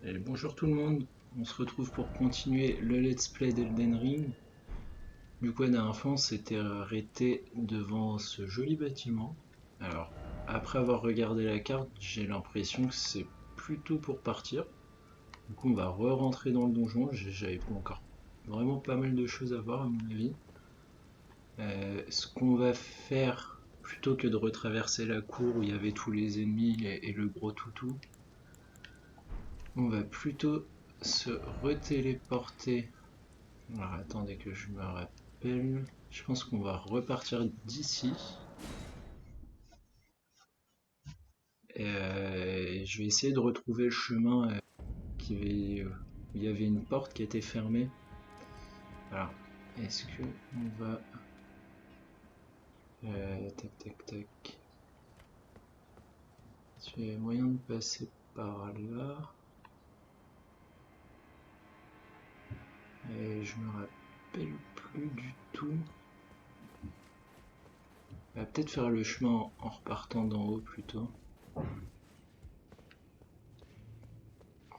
Et bonjour tout le monde, on se retrouve pour continuer le let's play d'Elden Ring. Du coup, la dernière fois, on s'était arrêté devant ce joli bâtiment. Alors, après avoir regardé la carte, j'ai l'impression que c'est plutôt pour partir. Du coup, on va re-rentrer dans le donjon. J'avais encore vraiment pas mal de choses à voir, à mon avis. Ce qu'on va faire, plutôt que de retraverser la cour où il y avait tous les ennemis et le gros toutou, on va plutôt se retéléporter. Alors attendez que je me rappelle. Je pense qu'on va repartir d'ici. Et je vais essayer de retrouver le chemin où il y avait une porte qui était fermée. Alors, est-ce que on va... tac tac tac. J'ai moyen de passer par là. Et je me rappelle plus du tout. On va peut-être faire le chemin en repartant d'en haut plutôt.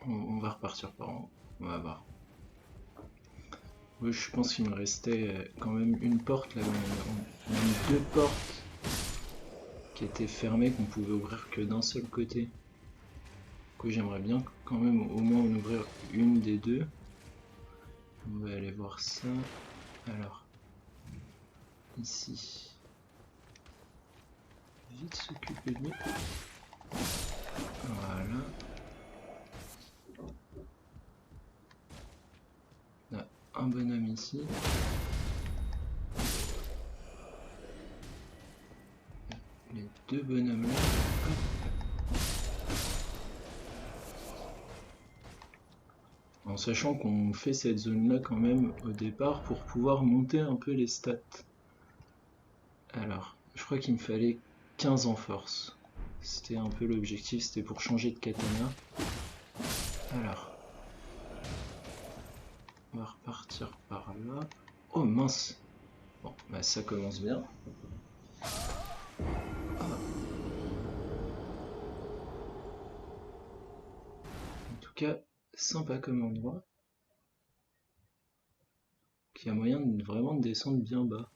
On va repartir par en haut. On va voir. Oui, je pense qu'il me restait quand même une porte là, même deux portes qui étaient fermées qu'on pouvait ouvrir que d'un seul côté. Du coup, j'aimerais bien quand même au moins en ouvrir une des deux. On va aller voir ça. Alors, ici. Vite s'occuper de lui. Voilà. On a un bonhomme ici. Les deux bonhommes là. En sachant qu'on fait cette zone là quand même au départ pour pouvoir monter un peu les stats. Alors, je crois qu'il me fallait 15 en force. C'était un peu l'objectif, c'était pour changer de katana. Alors, on va repartir par là. Oh mince. Bon, bah ça commence bien. En tout cas, sympa comme endroit. Qui a moyen de vraiment descendre bien bas.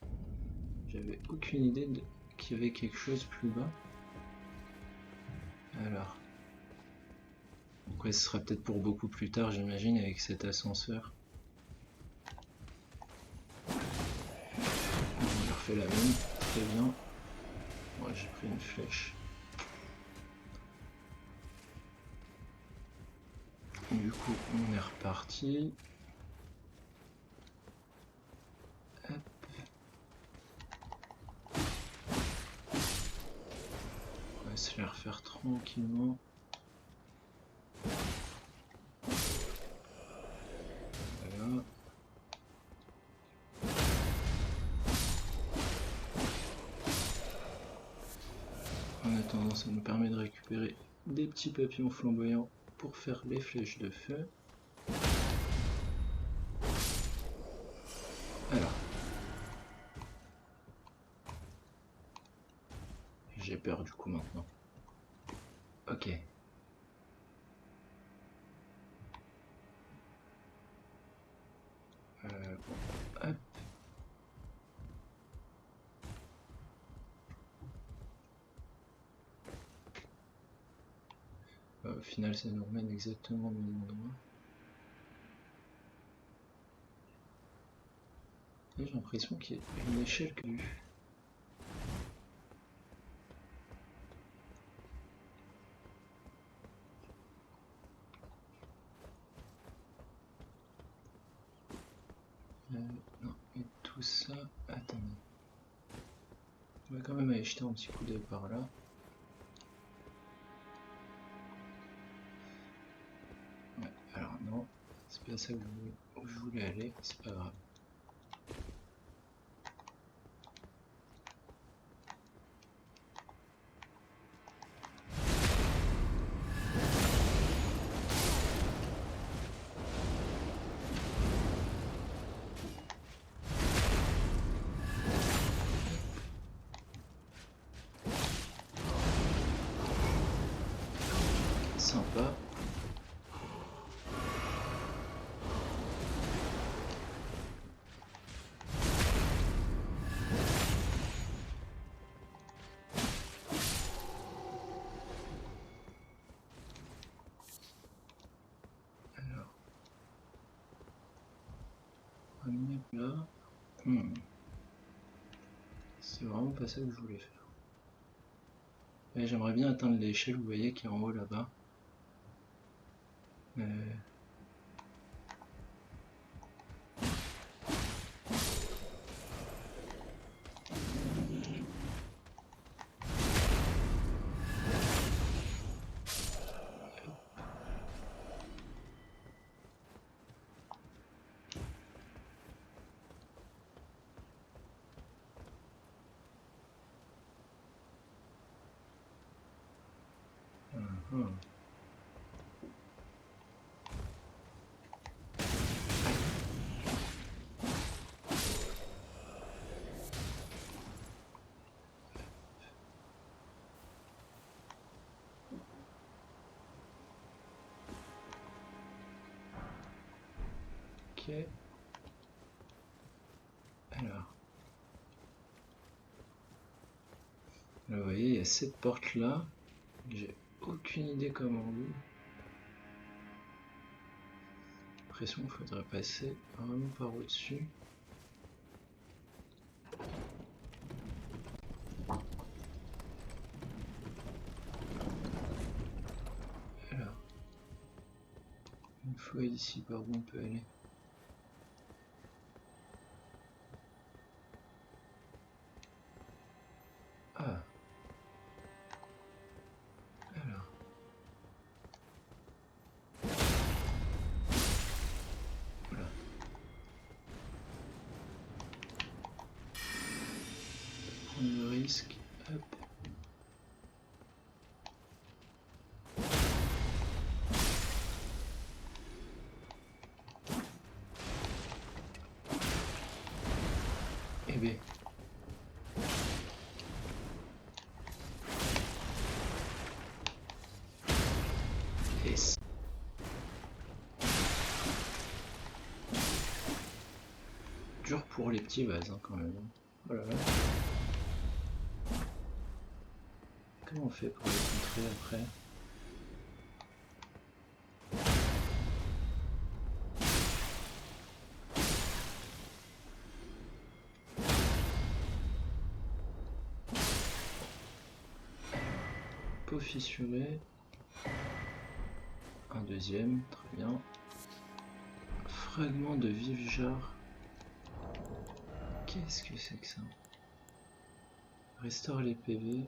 J'avais aucune idée qu'il y avait quelque chose plus bas. Alors. Après, ce sera peut-être pour beaucoup plus tard, j'imagine, avec cet ascenseur. On refait la même. Très bien. Moi, j'ai pris une flèche. Du coup, on est reparti. Hop. On va se les refaire tranquillement. Voilà. En attendant, ça nous permet de récupérer des petits papillons flamboyants pour faire les flèches de feu. Alors. J'ai peur du coup maintenant. Ok. Bon, hop. Au final, ça nous remène exactement au même endroit. J'ai l'impression qu'il y a une échelle que non, et tout ça... Attendez. On va quand même aller jeter un petit coup d'œil par là. Ouais, alors non, c'est pas ça où je voulais aller, c'est pas grave. Sympa. premier plat. C'est vraiment pas ça que je voulais faire. Et j'aimerais bien atteindre l'échelle, vous voyez, qui est en haut là-bas. Ok. Alors. Là, vous voyez, il y a cette porte là. J'ai aucune idée comment on ouvre. J'ai l'impression qu'il faudrait passer vraiment par au-dessus. Alors. Une fois ici, par où on peut aller? Ah. Alors. Voilà. Prendre le risque. Hop. Eh bien. Yes. Dur pour les petits vases hein, quand même. Oh là là. Comment on fait pour les contrer après? Peau fissurée. Un deuxième, très bien. Fragment de vif jarre. Qu'est-ce que c'est que ça? Restaure les PV.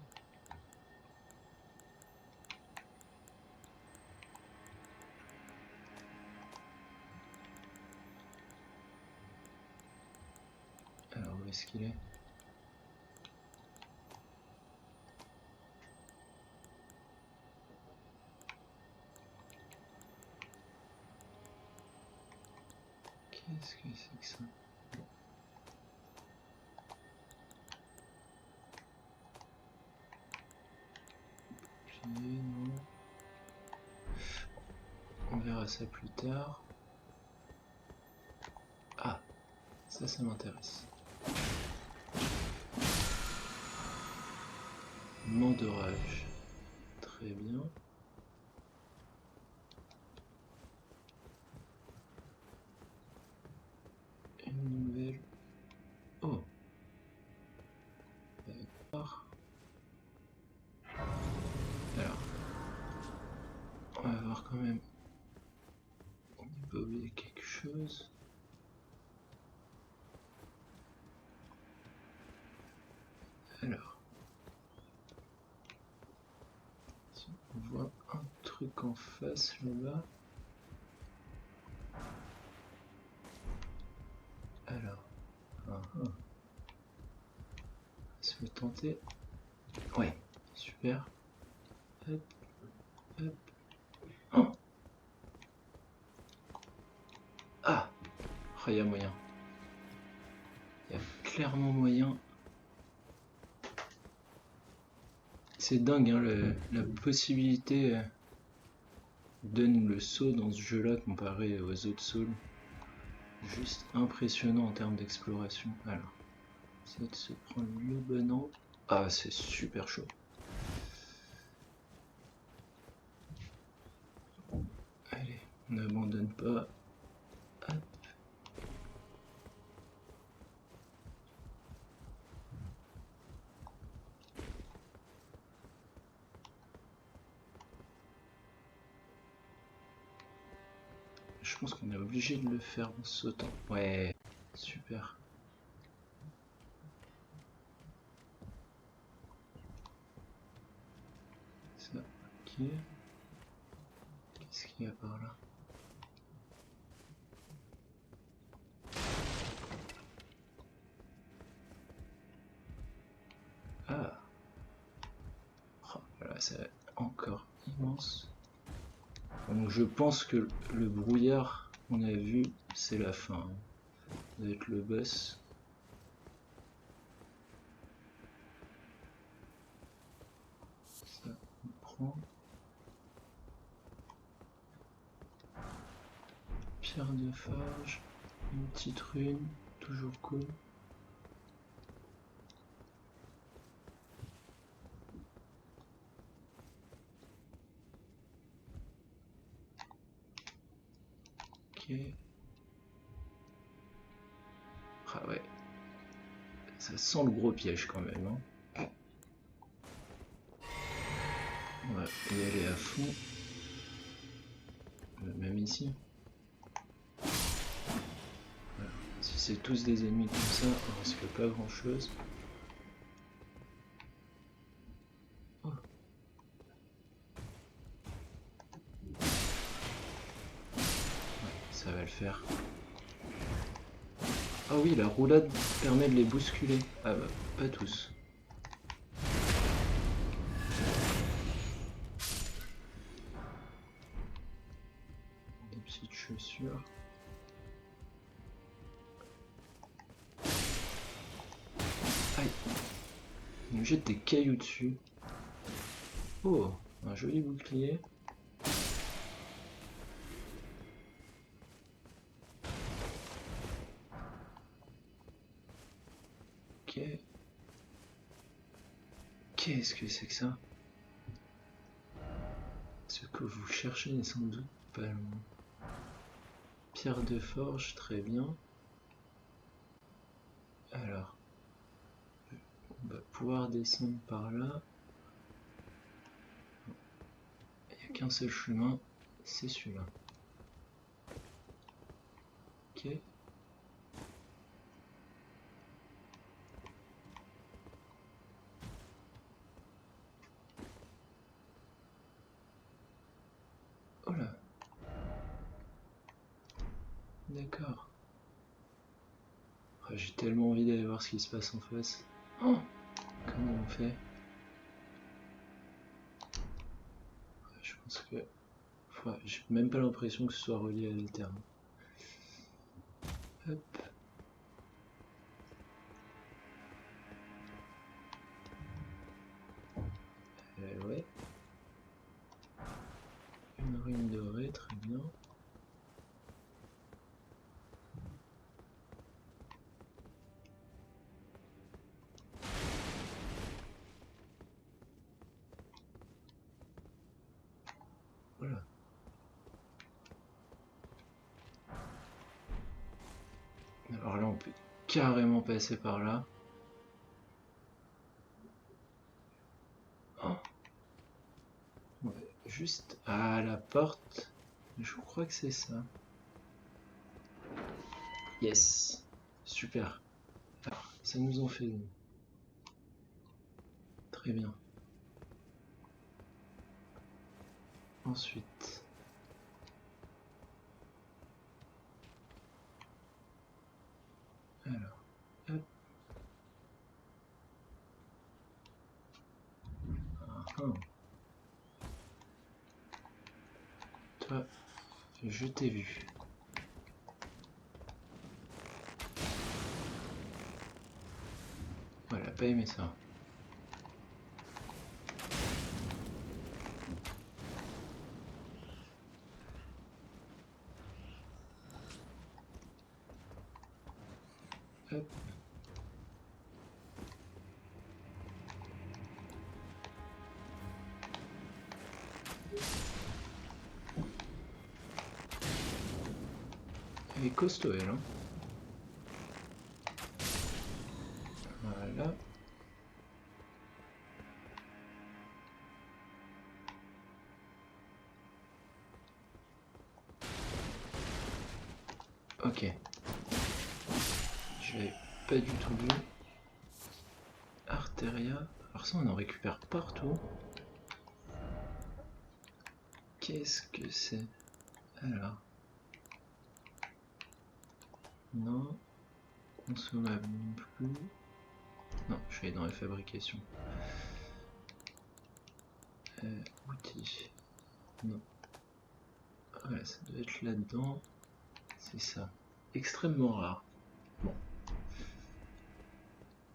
Alors où est-ce qu'il est? Qu'est-ce que c'est que ça? Non. On verra ça plus tard. Ah, ça m'intéresse. Mandorage. Très bien. Une nouvelle. Oh. D'accord. Alors. On va voir quand même. On n'a pas oublié quelque chose. Alors. Si on voit un truc en face là-bas. Alors. Se le tenter. Ouais. Super. Hop. Hop. Oh. Ah. Il y a moyen. Il y a clairement moyen. C'est dingue, hein, la possibilité donne le saut dans ce jeu-là comparé aux autres Souls. Juste impressionnant en termes d'exploration. Alors, essayer de se prendre le bon angle. Ah, c'est super chaud. Allez, on n'abandonne pas. Hop. Je pense qu'on est obligé de le faire en sautant. Ouais, super. Ça, ok. Qu'est-ce qu'il y a par là? Ah. Oh, voilà, c'est encore immense. Donc je pense que le brouillard qu'on a vu, c'est la fin. Hein. Ça va être le boss. Ça, on prend. Pierre de forge. Une petite rune. Toujours cool. Ok. Ah ouais. Ça sent le gros piège quand même. Hein. On va y aller à fond. Même ici. Voilà. Si c'est tous des ennemis comme ça, on risque pas grand chose. Oh. Ouais, ça va le faire. Ah oui, la roulade permet de les bousculer. Ah bah, pas tous. Des petites chaussures. Aïe. Il me jette des cailloux dessus. Oh, un joli bouclier. Ok. Qu'est-ce que c'est que ça? Ce que vous cherchez n'est sans doute pas loin. Pierre de forge, très bien. Alors, on va pouvoir descendre par là. Il n'y a qu'un seul chemin, c'est celui-là. Ok. Oh là. D'accord. Oh, j'ai tellement envie d'aller voir ce qui se passe en face. Oh, comment on fait? Je pense que... Ouais, j'ai même pas l'impression que ce soit relié à l'Ethernet. Hop. Ouais. Une rune dorée, très bien. Voilà. Alors là, on peut carrément passer par là. Oh. Ouais, juste à la porte. Je crois que c'est ça. Yes. Super. Alors, ça nous en fait une. Très bien. Ensuite. Alors. Hop. Ah. Toi, je t'ai vu. Voilà, pas aimé ça. Hop. Elle est costaud, elle, hein. Voilà. Ok. J'avais pas du tout vu. Arteria. Alors ça, on en récupère partout. Qu'est-ce que c'est? Alors. Non. Consommable non plus. Non, je vais aller dans la fabrication. Outils. Non. Ouais, ça doit être là-dedans. C'est ça. Extrêmement rare. Bon.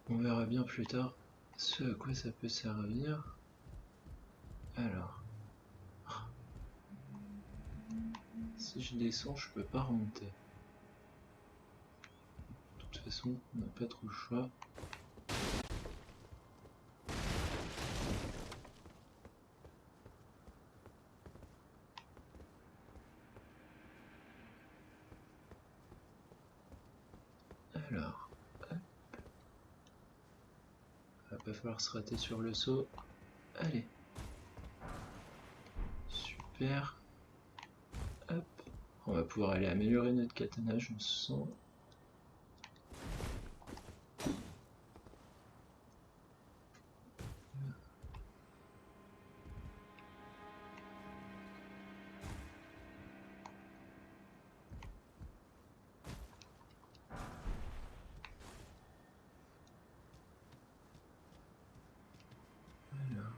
On verra bien plus tard ce à quoi ça peut servir. Alors. Si je descends, je peux pas remonter. De toute façon, on n'a pas trop le choix. Alors, hop. Va pas falloir se rater sur le saut. Allez. Super. Hop. On va pouvoir aller améliorer notre katana, je me sens. Alors.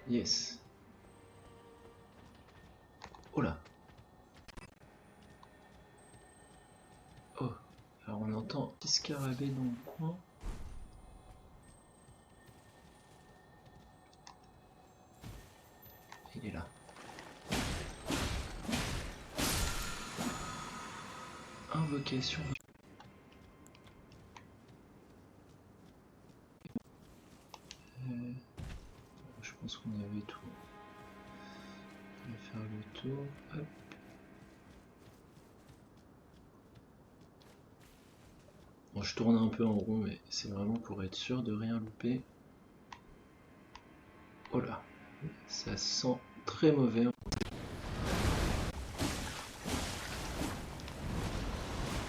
Yes. Oh là. Oh. Alors on entend un petit scarabée dans le coin. Il est là. Invocation. Je pense qu'on avait tout. On va faire le tour. Hop. Bon, je tourne un peu en rond, mais c'est vraiment pour être sûr de rien louper. Oh là. Ça sent très mauvais.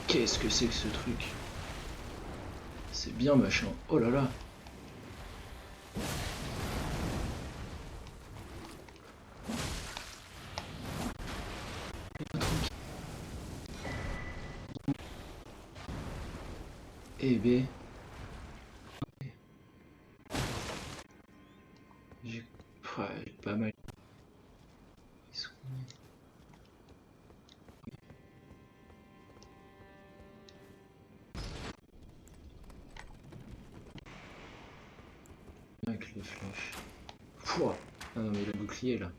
Qu'est-ce que c'est que ce truc? C'est bien machin. Oh là là. Eh ben. J'ai pas mal. Avec les flèches. Pouah. Ah non mais le bouclier là.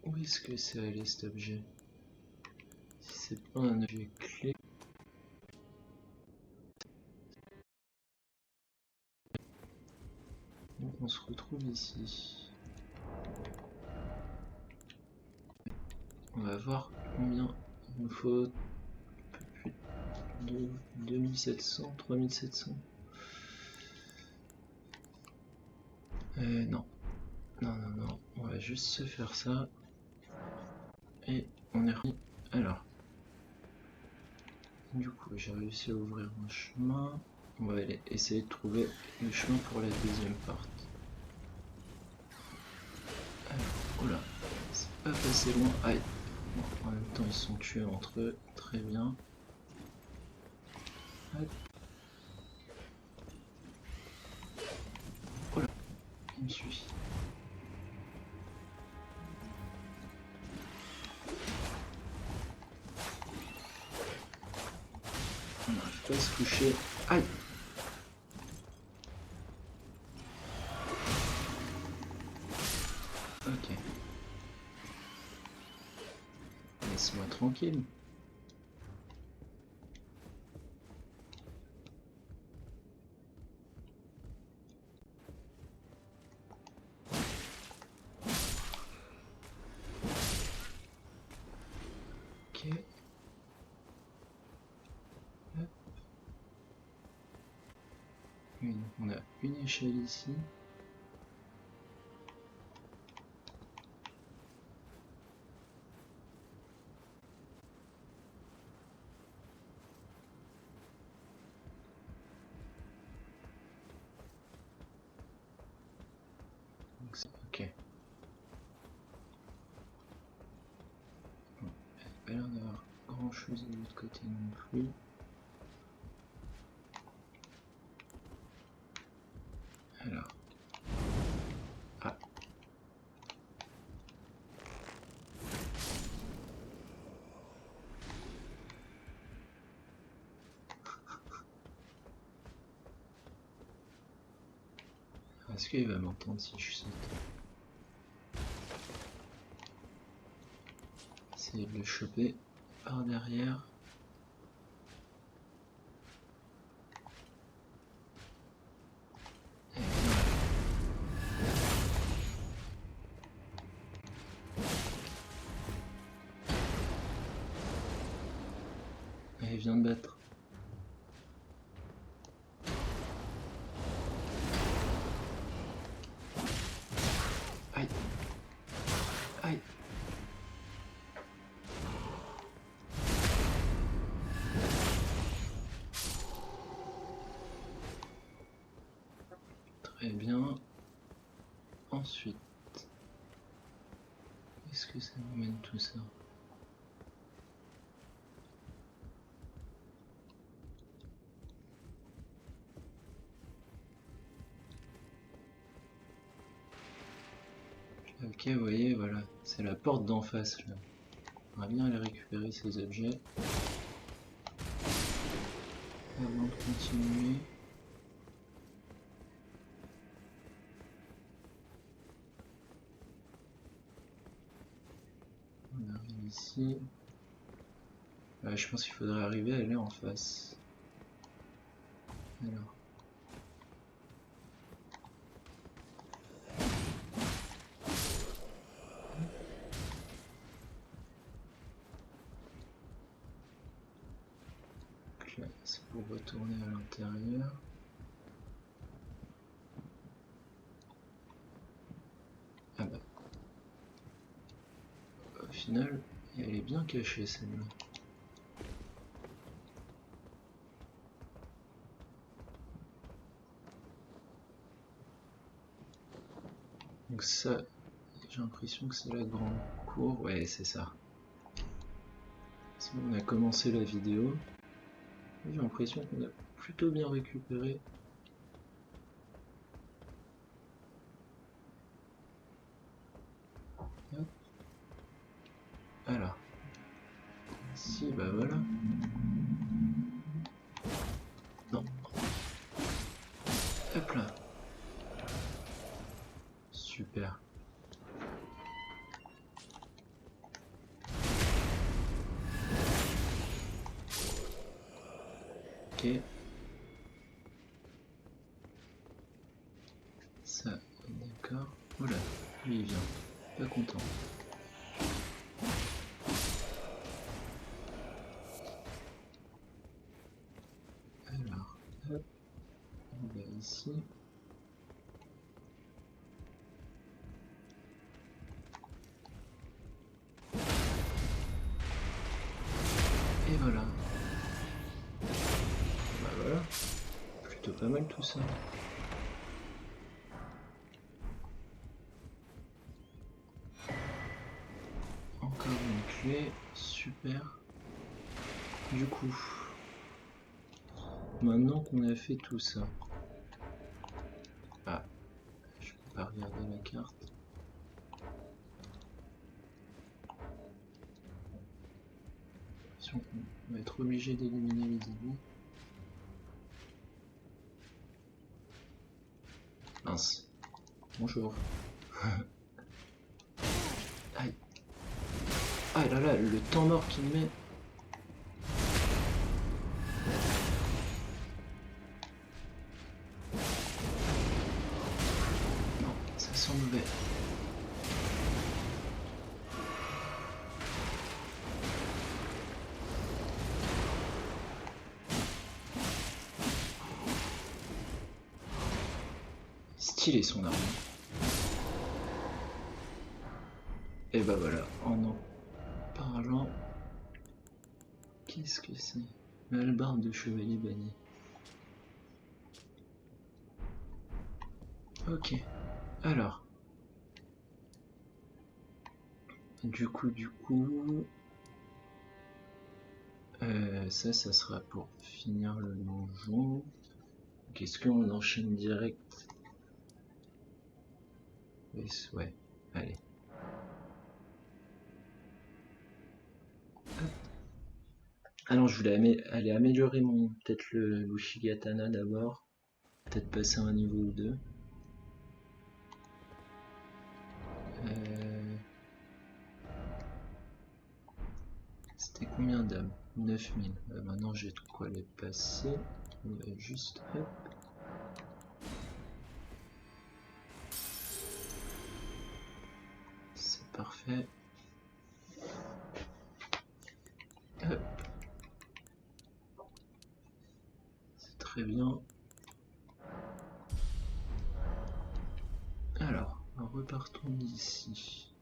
Où est-ce que c'est allé cet objet? Si c'est pas un objet clé. Donc on se retrouve ici. On va voir combien il nous faut. Un peu plus de 2700, 3700. Non. Non, non, non. On va juste se faire ça. Et on est remis. Alors. Du coup, j'ai réussi à ouvrir un chemin. On va aller essayer de trouver le chemin pour la deuxième partie. Alors, oula, c'est pas passé loin. Aïe. Bon, en même temps, ils sont tués entre eux. Très bien. Hop. Oh là, il me suit. On n'arrive pas à se coucher. Aïe. Ok. Laisse-moi tranquille. Oui, donc on a une échelle ici. Ok. Bon, il n'y a pas l'air d'avoir grand chose de l'autre côté non plus. Alors. Ah. Est-ce qu'il va m'entendre si je saute? Essayer de le choper par derrière. Et voilà. Et il vient de battre. Aïe. Aïe. Très bien. Ensuite, est-ce que ça nous mène tout ça? Ok, vous voyez, voilà, c'est la porte d'en face là. On va bien aller récupérer ces objets avant de continuer. On arrive ici. Je pense qu'il faudrait arriver à aller en face. Alors. Donc là, c'est pour retourner à l'intérieur. Ah bah. Au final, elle est bien cachée celle-là. Donc ça, j'ai l'impression que c'est la grande cour. Ouais, c'est ça. On a commencé la vidéo. J'ai l'impression qu'on a plutôt bien récupéré. Hop. Alors. Si, bah voilà. Non. Hop là. Super. Ok. Ça, d'accord. Oula, lui il vient. Pas content. Alors, hop. On va ici. Et voilà. Bah voilà. Plutôt pas mal tout ça. Encore une clé. Super. Du coup, maintenant qu'on a fait tout ça. Ah, je peux pas regarder la carte. On va être obligé d'éliminer les ennemis. Mince. Bonjour. Aïe. Ah là là, le temps mort qu'il met. Non, ça sent mauvais. stylé son arme. Et bah voilà, en parlant, qu'est-ce que c'est? L'albarde de chevalier banni. Ok, alors. Du coup, ça sera pour finir le donjon. Qu'est-ce qu'on enchaîne direct? Ouais, allez. Hop. Ah non, je voulais aller améliorer peut-être le Ushigatana d'abord. Peut-être passer à un niveau ou deux. C'était combien d'âmes? 9000. Maintenant j'ai de quoi les passer. On va juste... Hop. C'est parfait. Hop. C'est très bien. Alors, repartons d'ici.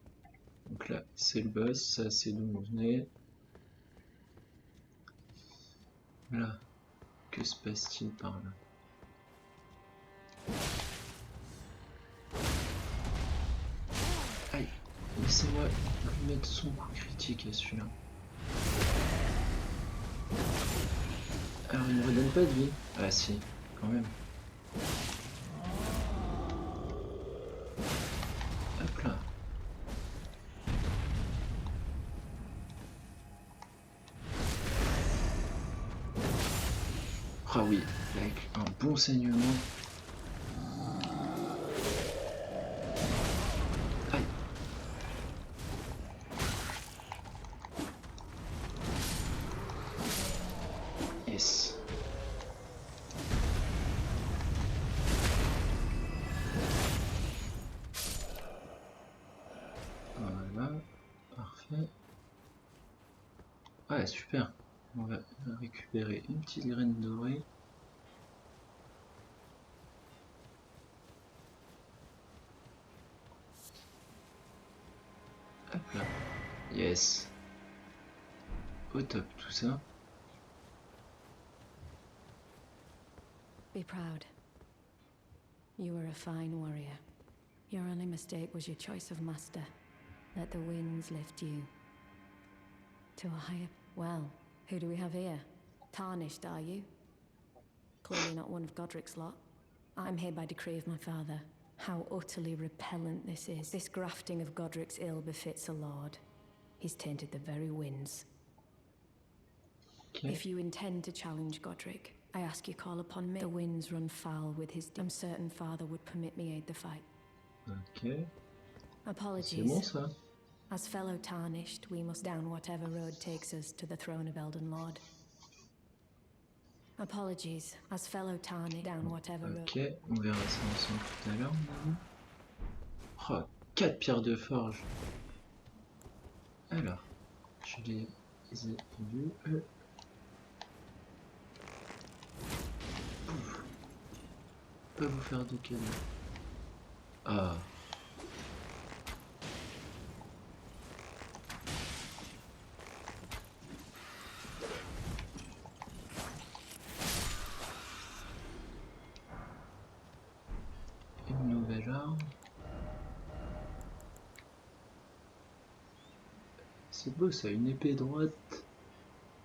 Donc là, c'est le boss, ça c'est d'où on venait. Là, que se passe-t-il par là? Aïe, laissez-moi lui mettre son coup critique à celui-là. Alors, il ne me redonne pas de vie. Ah si, quand même. Hop là. Ah oui, avec un bon saignement. Aïe. Yes. Voilà, parfait. Ouais, super. On va récupérer une petite graine dorée. Hop là. Yes. Au top tout ça. Be proud. You were a fine warrior. Your only mistake was your choice of master. Let the winds lift you to a higher... Well, who do we have here? Tarnished, are you? Clearly not one of Godric's lot. I'm here by decree of my father. How utterly repellent this is. This grafting of Godric's ill befits a lord. He's tainted the very winds. Okay. If you intend to challenge Godric, I ask you call upon me. The winds run foul with his... I'm certain father would permit me aid the fight. Ok. Apologies. C'est bon ça. As fellow tarnished, we must down whatever road takes us to the throne of Elden Lord. Apologies. As fellow tarnished, down whatever road... Ok, on verra ça ensemble tout à l'heure. Oh, 4 pierres de forge. Alors, je les ai vus. Pas vous faire de cadeaux. Ah. Une nouvelle arme. C'est beau ça, une épée droite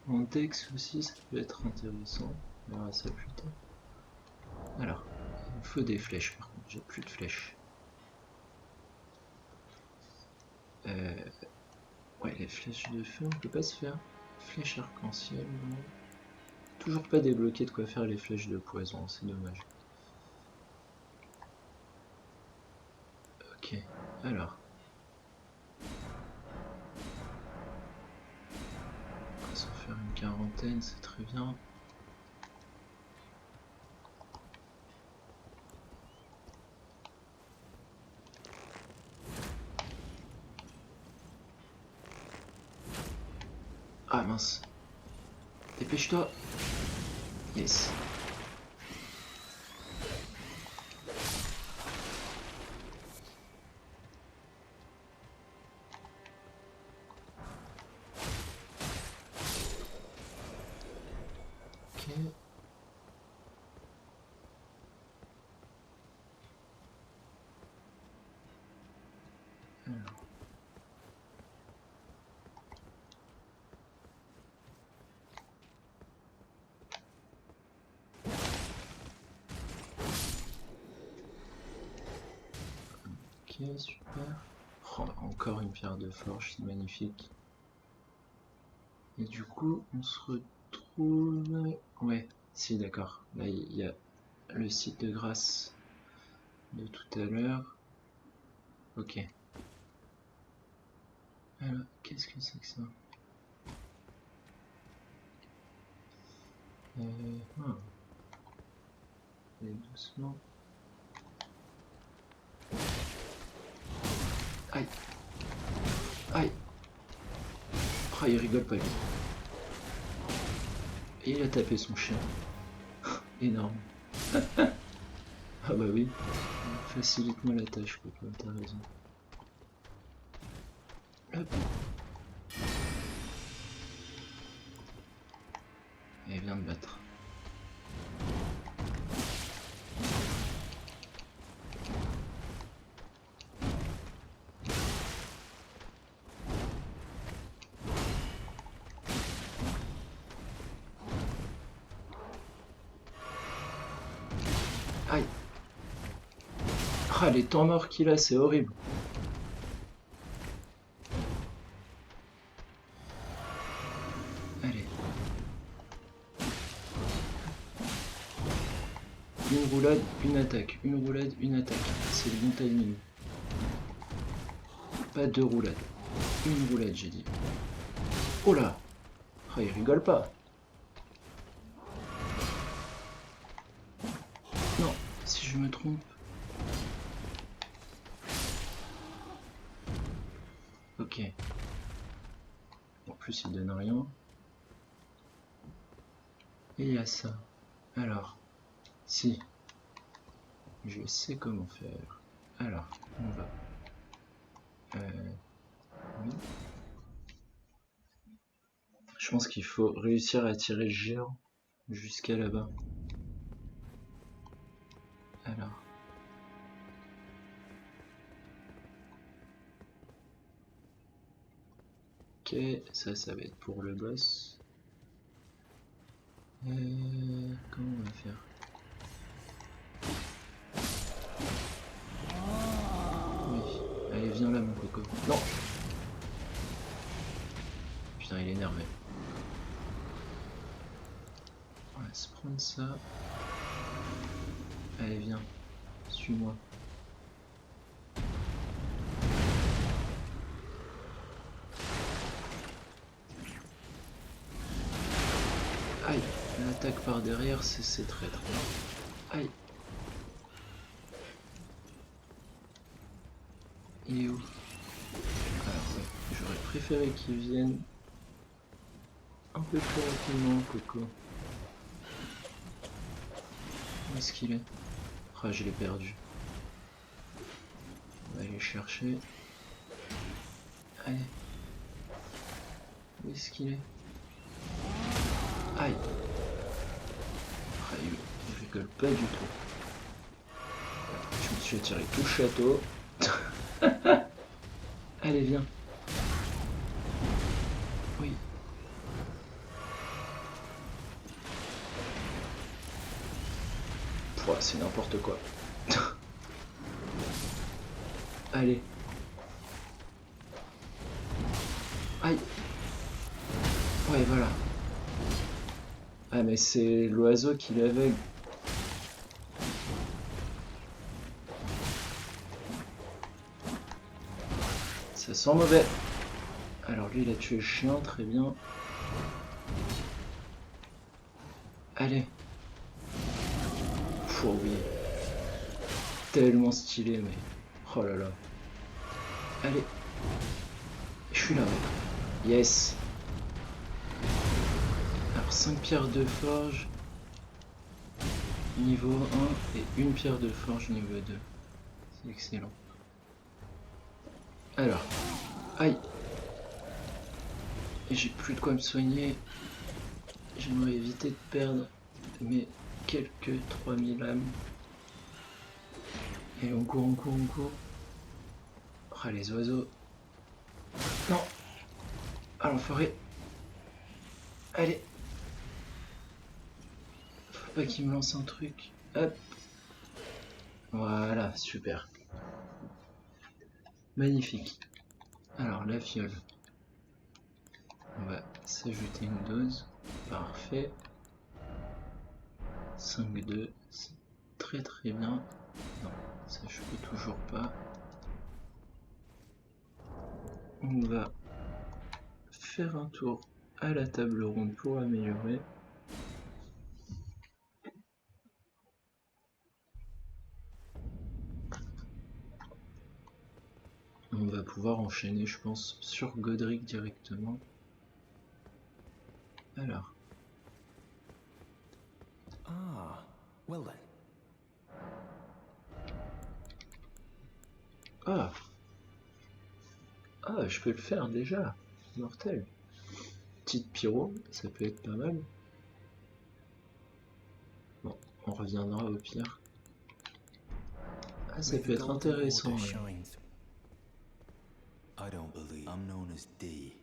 en dex aussi, ça peut être intéressant. On verra ça plus tard. Alors, il me faut des flèches par contre, j'ai plus de flèches. Ouais, les flèches de feu, on peut pas se faire. Flèche arc-en-ciel, non. Toujours pas débloqué de quoi faire les flèches de poison, c'est dommage. Ok, alors. On va s'en faire une quarantaine, c'est très bien. Ah mince. Dépêche-toi. Yes. Ok, super. Oh, encore une pierre de forge, c'est magnifique. Et du coup, on se retrouve... Ouais, si, d'accord. Là, il y a le site de grâce de tout à l'heure. Ok. Alors, qu'est-ce que c'est que ça? Ah. Allez, doucement. Aïe. Aïe. Oh, il rigole pas, lui. Et il a tapé son chien. Énorme. Ah bah oui. Facilite-moi la tâche, Coco, t'as raison. Hop. Et viens me battre. Aïe. Ah, les temps morts qu'il a, c'est horrible. Allez. Une roulade, une attaque. Une roulade, une attaque. C'est le bon timing. Pas deux roulades. Une roulade, j'ai dit. Oh là. Ah, il rigole pas. Non, si je me trompe. Ok. En plus, il donne rien. Et il y a ça. Alors, si. Je sais comment faire. Alors, on va. Oui. Je pense qu'il faut réussir à tirer le géant jusqu'à là-bas. Alors. Ok, ça va être pour le boss. Comment on va faire? Oui. Allez, viens là, mon coco. Non! Putain, il est énervé. On va se prendre ça. Allez, viens. Suis-moi. Aïe! L'attaque par derrière, c'est très très bien. Aïe! Il est où? Alors, ouais, j'aurais préféré qu'il vienne un peu plus rapidement, Coco. Où est-ce qu'il est? Ah, je l'ai perdu. On va aller chercher. Allez. Où est-ce qu'il est? Aïe! Ah, il rigole pas du tout. Je me suis attiré tout le château. Allez, viens. Oui. Pouah, c'est n'importe quoi. Allez. Aïe. Ouais, voilà. Ah, mais c'est l'oiseau qui l'aveugle. Ça sent mauvais. Alors lui, il a tué le chien, très bien. Allez. Oh oui. Tellement stylé, mais... Oh là là. Allez. Je suis là, ouais. Yes. Alors 5 pierres de forge niveau 1 et une pierre de forge niveau 2. C'est excellent. Alors. Aïe. Et j'ai plus de quoi me soigner. J'aimerais éviter de perdre mes quelques 3000 âmes. Et on court, on court, on court. Ah, les oiseaux. Non. Ah, l'enfoiré. Allez. Faut pas qu'il me lance un truc. Hop. Voilà, super. Magnifique. Alors, la fiole. On va s'ajouter une dose. Parfait. 5-2, c'est très très bien. Non, ça je peux toujours pas. On va faire un tour à la table ronde pour améliorer. On va pouvoir enchaîner, je pense, sur Godric directement. Alors. Ah, well then. Ah. Ah, je peux le faire déjà. Mortel. Petite pyro, ça peut être pas mal. Bon, on reviendra au pire. Ah, ça peut être intéressant. Ouais. I don't believe I'm known as D.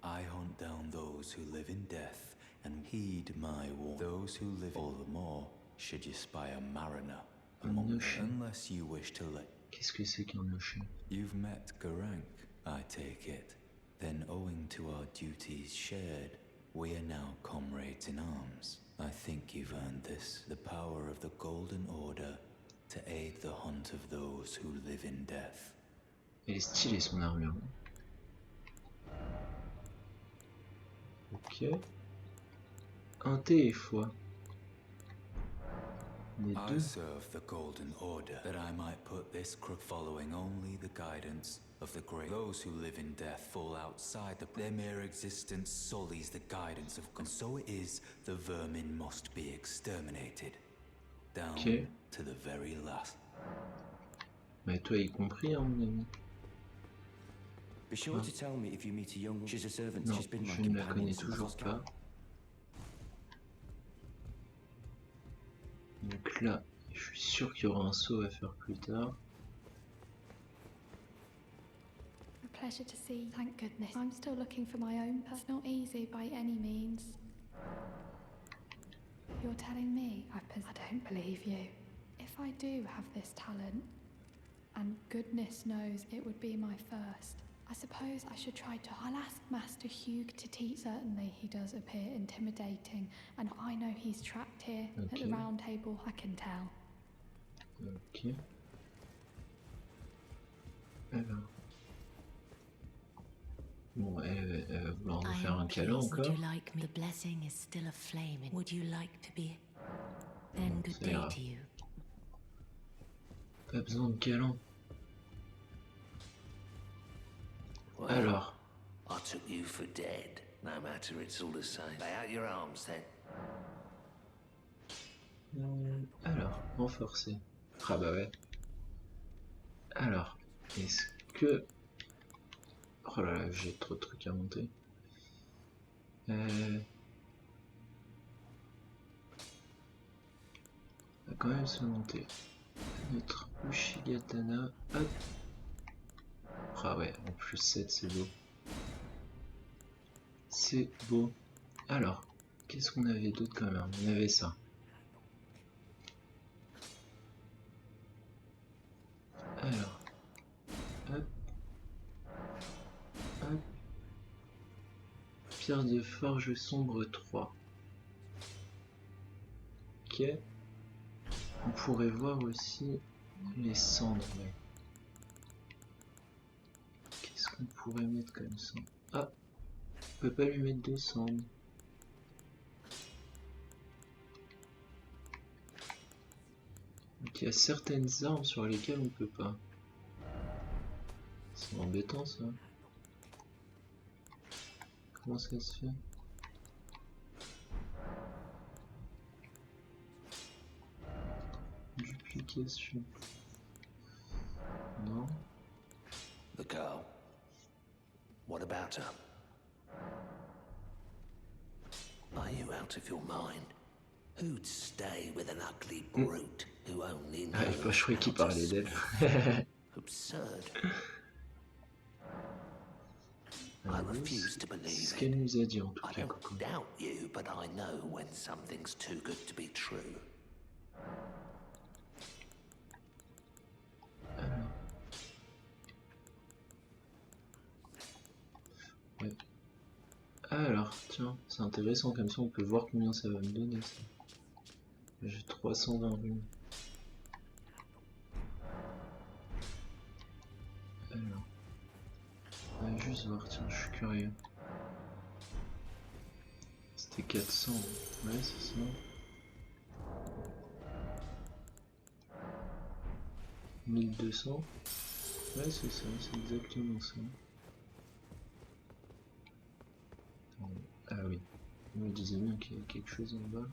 I hunt down those who live in death and heed my warning. Those who live all the more should you spy a mariner among them, unless you wish to let. Qu'est-ce que c'est qu'un Ocean? You've met Garank, I take it. Then owing to our duties shared, we are now comrades in arms. I think you've earned this, the power of the Golden Order to aid the hunt of those who live in death. Elle est stylée son armure. Ok. Un T et foi. I serve the Golden Order that I might put this crook following only the guidance of the great. Those who live in death fall outside their mere existence sullies the guidance of God. And so it is the vermin must be exterminated. Down to the very last. Mais toi y compris, hein, mon ami. Be sure to tell me if you meet a young. She's a servant. Non, She's been my je ne la connais companion toujours since pas. Donc là, je suis sûr qu'il y aura un saut à faire plus tard. A pleasure to see. Thank goodness. I'm still looking for my own. It's not easy by any means. You're telling me I don't believe you. If I do have this talent, and goodness knows it would be my first, I suppose I should try to. I'll ask Master Hugh to teach. Certainly he does appear intimidating, and I know he's trapped here at the round table, I can tell. Ok. Alors. Bon, elle va vouloir nous faire un câlin encore. Would you like me? The blessing is still aflame. Would you like to be? Then good day to you. Pas besoin de câlin. Well, alors. I took you for dead. No matter, it's all the same. Lay out your arms then. Alors, renforcer. Ah bah ouais. Alors, est-ce que... Oh là là, j'ai trop de trucs à monter. On va quand même se monter notre Ushigatana. Hop. Ah ouais, en plus 7, c'est beau. C'est beau. Alors, qu'est-ce qu'on avait d'autre quand même? On avait ça. Alors, hop, hop, pierre de forge sombre 3. Ok. On pourrait voir aussi les cendres. Ouais. Qu'est-ce qu'on pourrait mettre comme ça? Ah, on peut pas lui mettre de cendres. Donc il y a certaines armes sur lesquelles on peut pas. C'est embêtant ça. Comment ça se fait? Duplication. Non. The girl. What about her? Are you out of your mind? Who'd stay with an ugly brute who only knows Ah, je croyais qu'il parlait d'elle. Absurd. I refuse to believe ce qu'elle nous a dit en tout I cas. don't doubt you, but I know when something's too good to be true. Alors. tiens, c'est intéressant, comme ça on peut voir combien ça va me donner ça. J'ai 320 runes. Alors, on va juste voir, tiens, je suis curieux. C'était 400, ouais c'est ça. 1200. Ouais c'est ça, c'est exactement ça. Ah oui, on me disait bien qu'il y avait quelque chose en bas.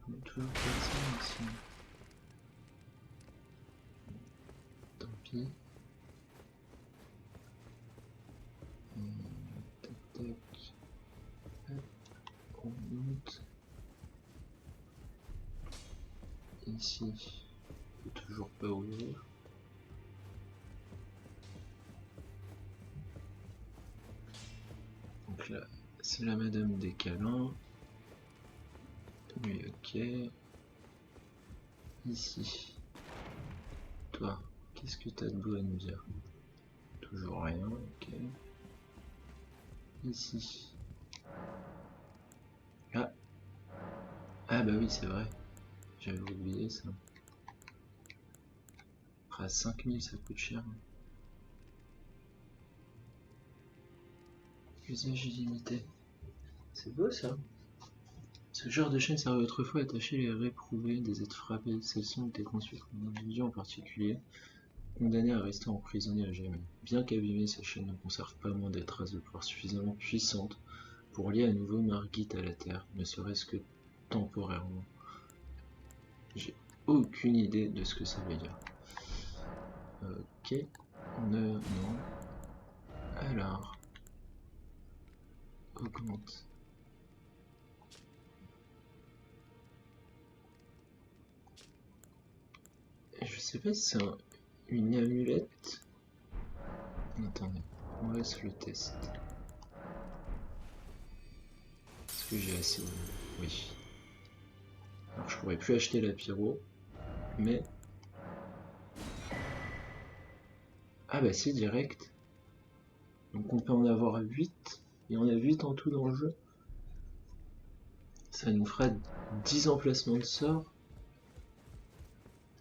On a toujours personne ici. Tant pis. Tac tac. Hop, on monte. Ici, on peut toujours pas ouvrir. Donc là, c'est la madame des câlins. Oui, ok. Ici. Toi, qu'est-ce que t'as de beau à nous dire? Toujours rien, ok. Ici. Ah. Ah bah oui, c'est vrai. J'avais oublié ça. À 5000 ça coûte cher. Usage illimité. C'est beau ça. Ce genre de chaîne servait autrefois à attacher les réprouvés des êtres frappés. Celles-ci ont été conçues comme un individu en particulier, condamné à rester emprisonné à jamais. Bien qu'abîmées, ces chaînes ne conservent pas moins des traces de pouvoir suffisamment puissantes pour lier à nouveau Margit à la Terre, ne serait-ce que temporairement. J'ai aucune idée de ce que ça veut dire. Ok, on a... non. Alors... augmente. Je sais pas si c'est une amulette. Attendez, on laisse le test. Est-ce que j'ai assez de... Oui. Alors je pourrais plus acheter la pyro, mais... Ah bah c'est direct. Donc on peut en avoir 8. Il y en a 8 en tout dans le jeu. Ça nous fera 10 emplacements de sorts.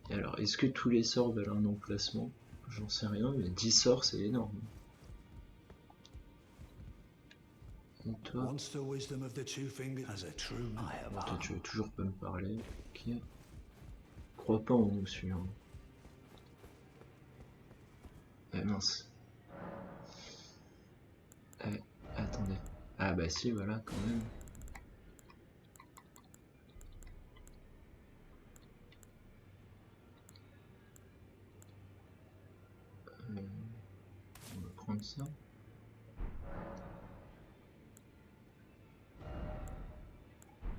Et alors, est-ce que tous les sorts valent un emplacement? J'en sais rien, mais 10 sorts c'est énorme. Et toi? Toi, tu veux toujours pas me parler. Ok. Crois pas en nous, celui-là. Eh mince. Eh, attendez. Ah bah si, voilà, quand même. On va prendre ça.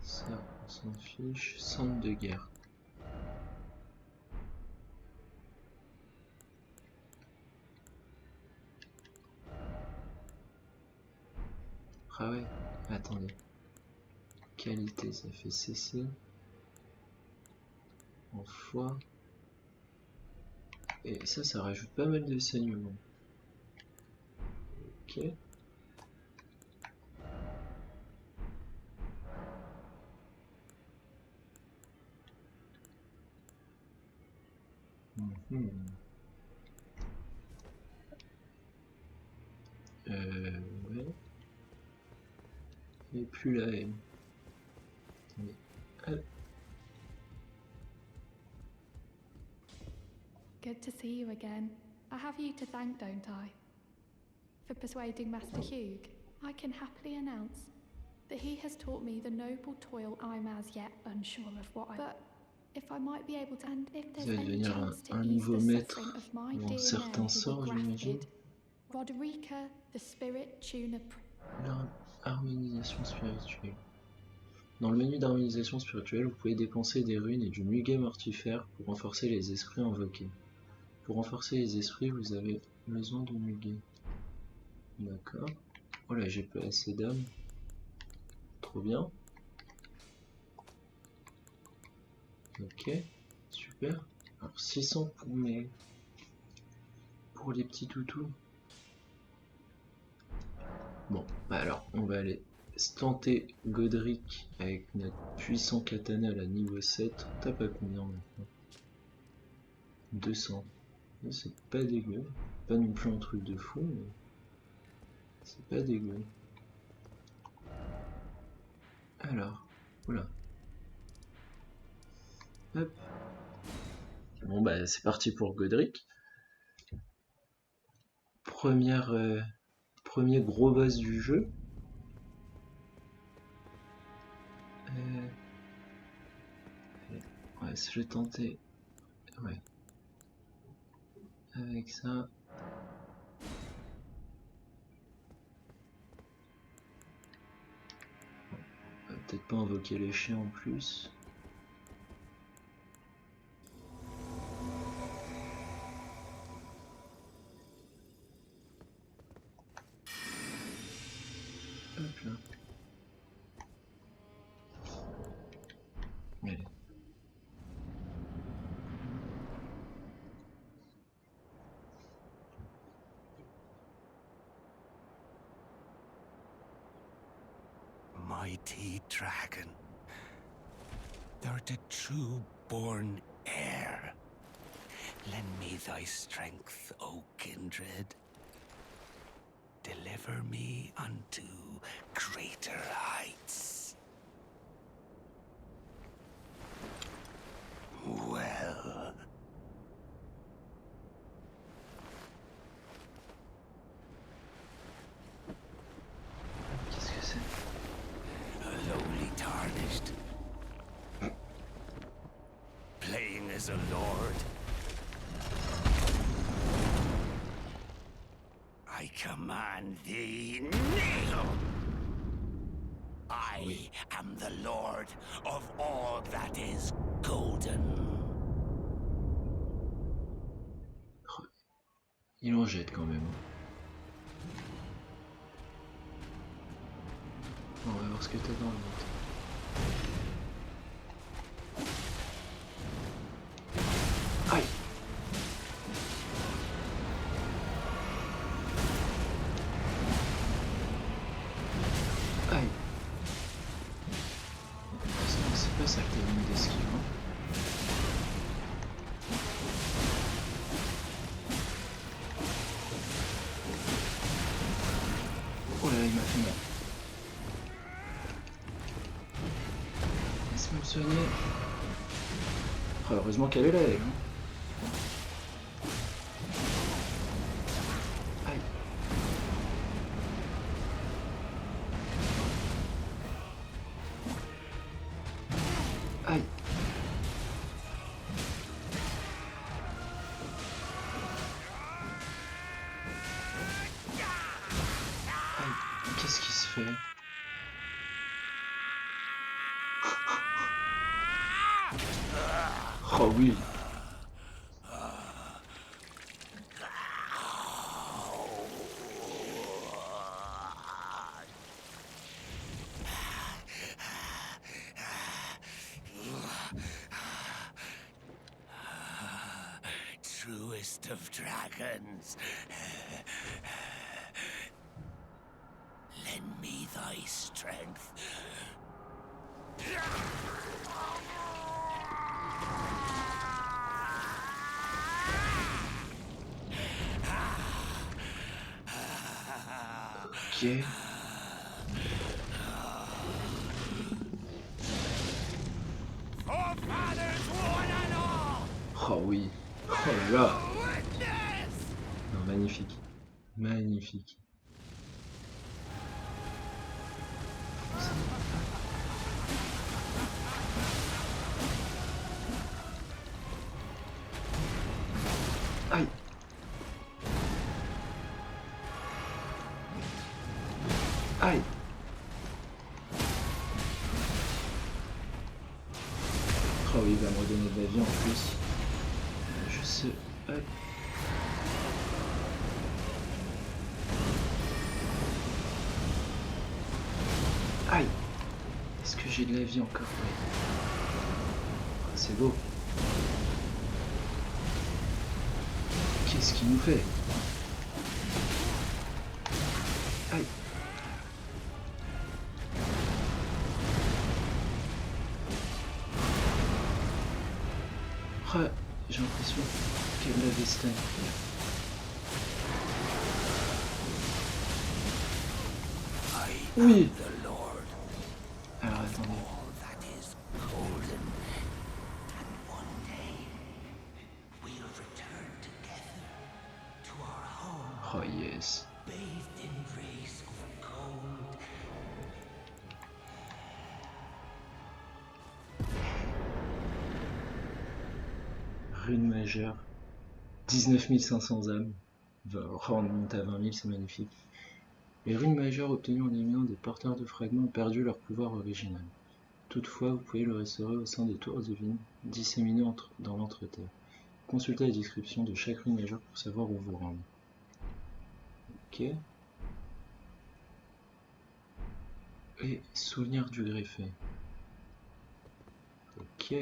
Ça, on s'en fiche. Centre de guerre. Ah ouais, attendez. Qualité, ça fait cesser. En foi. Et ça rajoute pas mal de saignement. Ok. Ouais. Et plus la haine. Attendez. Hop. Good to see you again. I have you to thank, don't I? For persuading Master Hugh. I can happily announce that he has taught me the noble toil I'm as yet unsure of what I... But if I might be able to... And if there's any chance to ease the suffering of my dear Mary who be grafted, Roderica, the spirit tuner... Harmonisation spirituelle. Dans le menu d'harmonisation spirituelle, vous pouvez dépenser des runes et du muguet mortifère pour renforcer les esprits invoqués. Pour renforcer les esprits, vous avez besoin de muguet. D'accord. Oh là, j'ai pas assez d'âme. Trop bien. Ok, super. Alors 600 pour les petits toutous. Bon, bah alors, on va aller tenter Godric avec notre puissant katana à la niveau 7. On tape à combien maintenant? 200. C'est pas dégueu. Pas non plus un truc de fou, mais c'est pas dégueu. Alors, voilà. Hop. Bon bah c'est parti pour Godric. Premier gros boss du jeu. Ouais, si je vais tenter. Ouais. Avec ça. On va peut-être pas invoquer les chiens en plus. Hop là. Allez. Mighty dragon, thou'rt a true born heir. Lend me thy strength, O kindred. Deliver me unto greater heights. Well. Qu'est-ce que c'est? Lowly tarnished. Playing as a lord. I command thee, kneel! I am the lord of all that is golden. Il en jette quand même. On va voir ce que t'as dans le ventre. Aïe! Aïe! C'est pas ça que t'as mis d'esquive, hein. Oh là là, il m'a fait mal. Laisse-moi me soigner. Oh, heureusement qu'elle est là, elle. Hein. Aïe. Aïe. Aïe. Qu'est-ce qui se fait? Oh oui. Truest of dragons. Lend me thy strength. Ok. Oh oui. Oh là là. Non, magnifique. Magnifique. Aïe. Aïe. Oh oui, il va me redonner de la vie en plus. Je sais. Hop. Aïe. Est-ce que j'ai de la vie encore? Oui. Oh, c'est beau. Ok. Qu'est-ce qu'il nous fait? Aïe. Ah, j'ai l'impression qu'elle l'avait stun. Oui. The Lord, Alors attendez. all that is golden. And one day, we'll return together to our home, Oh yes. bathed in rays of gold. Rune majeure. 19 500 âmes. On remonte à 20 000, c'est magnifique. Les runes majeures obtenues en éliminant des porteurs de fragments ont perdu leur pouvoir original. Toutefois, vous pouvez le restaurer au sein des tours divines, disséminées dans l'entreterre. Consultez la description de chaque rune majeure pour savoir où vous rendre. Ok. Et souvenir du greffé. Ok.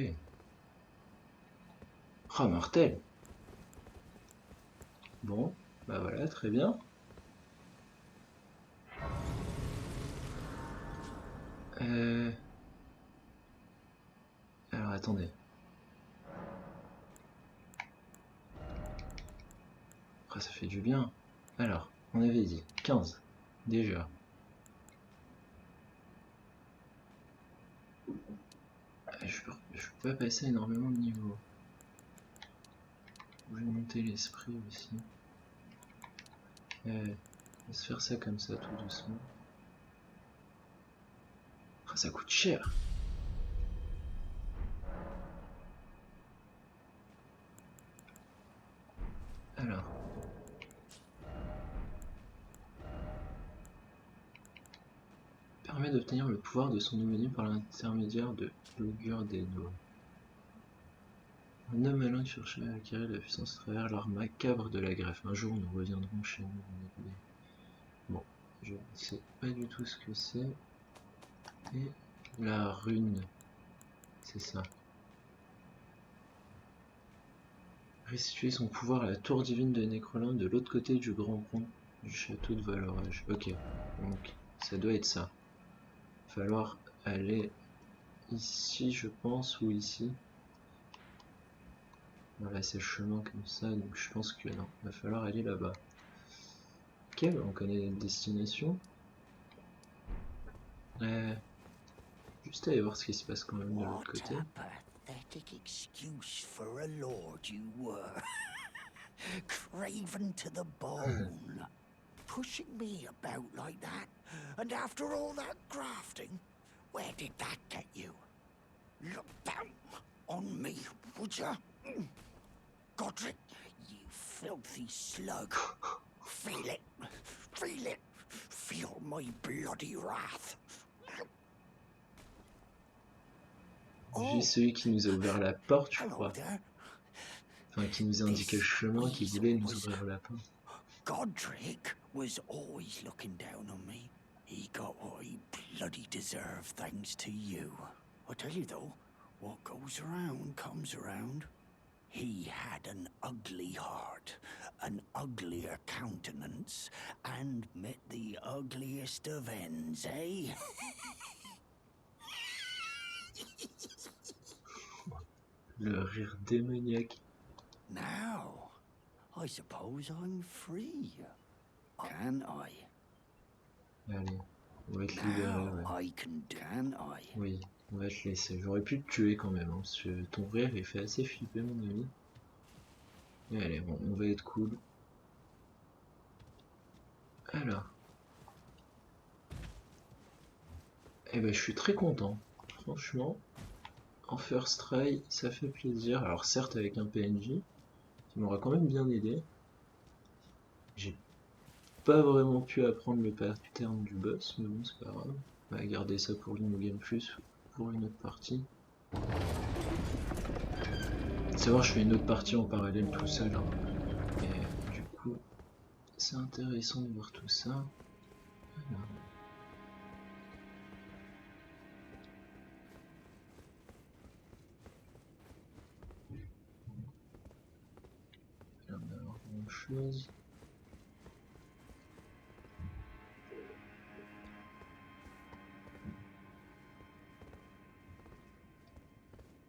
Oh, mortel. Bon, bah voilà, très bien. Alors attendez. Ah, ça fait du bien. Alors, on avait dit 15. Déjà. Je peux pas passer énormément de niveaux. Je vais monter l'esprit aussi. On va se faire ça comme ça, tout doucement. Ah, ça coûte cher. Alors. Permet d'obtenir le pouvoir de son homonyme par l'intermédiaire de l'augure des doigts. Un homme malin cherche à acquérir la puissance à travers l'art macabre de la greffe. Un jour, nous reviendrons chez nous. Bon, je ne sais pas du tout ce que c'est. Et la rune, c'est ça. Restituer son pouvoir à la tour divine de Necrolin de l'autre côté du grand pont du château de Valorage. Ok, donc ça doit être ça. Il va falloir aller ici, je pense, ou ici. Voilà, c'est le chemin comme ça, donc je pense que non. Il va falloir aller là-bas. Ok, on connaît notre destination. Juste aller voir ce qui se passe quand même de l'autre What côté. a pathetic excuse for a lord you were. Craven to the bone. Pushing me about like that. And after all that grafting, where did that get you? Look down on me, would ya? Godric, you filthy slug. Feel it. Feel it. Feel my bloody wrath. J'ai celui qui nous a ouvert la porte, je Hello crois. there. Enfin, qui nous a indiqué le chemin, qui voulait nous ouvrir la porte. Godric was always looking down on me. He got what he bloody deserved thanks to you. I tell you though, what goes around comes around. He had an ugly heart, an uglier countenance, and met the ugliest of ends, eh? Le rire démoniaque. Now, I suppose I'm free. Can I? Allez, on va te libérer, ouais. Now I can I? Oui, on va te laisser. J'aurais pu te tuer quand même, hein, parce que ton rire il fait assez flipper mon ami. Et allez, bon, on va être cool. Alors. Eh ben, je suis très content. Franchement, en first try, ça fait plaisir. Alors certes avec un PNJ, qui m'aura quand même bien aidé. J'ai pas vraiment pu apprendre le pattern du boss, mais bon, c'est pas grave. On va garder ça pour le New Game Plus, pour une autre partie. Savoir, je fais une autre partie en parallèle tout seul. Hein. Et du coup, c'est intéressant de voir tout ça. Voilà. Alors, grand chose.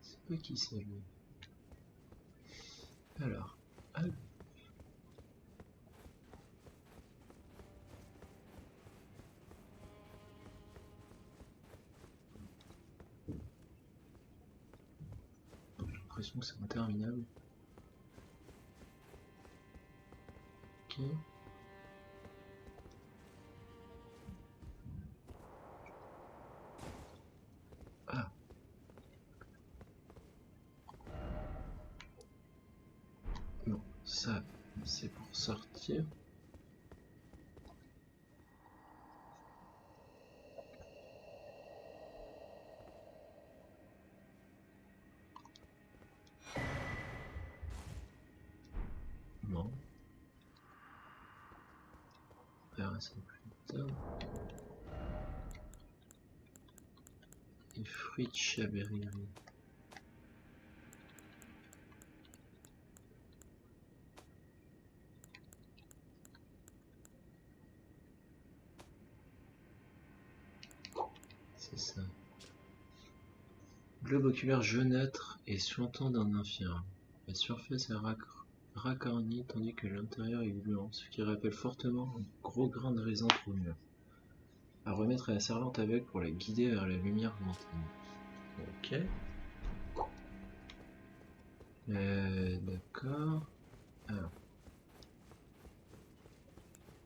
C'est pas qui c'est lui. Alors, hop. J'ai l'impression que c'est interminable. Ok. Ah. Non, ça, c'est pour sortir. Non. On verra ça plus tard. Les fruits de Chabériri. C'est ça. Globe oculaire jaunâtre et suintant d'un infirme. La surface est racornie tandis que l'intérieur est gluant, ce qui rappelle fortement un gros grain de raisin trop mûr. À remettre à la servante aveugle pour la guider vers la lumière lointaine. Ok. D'accord. Alors.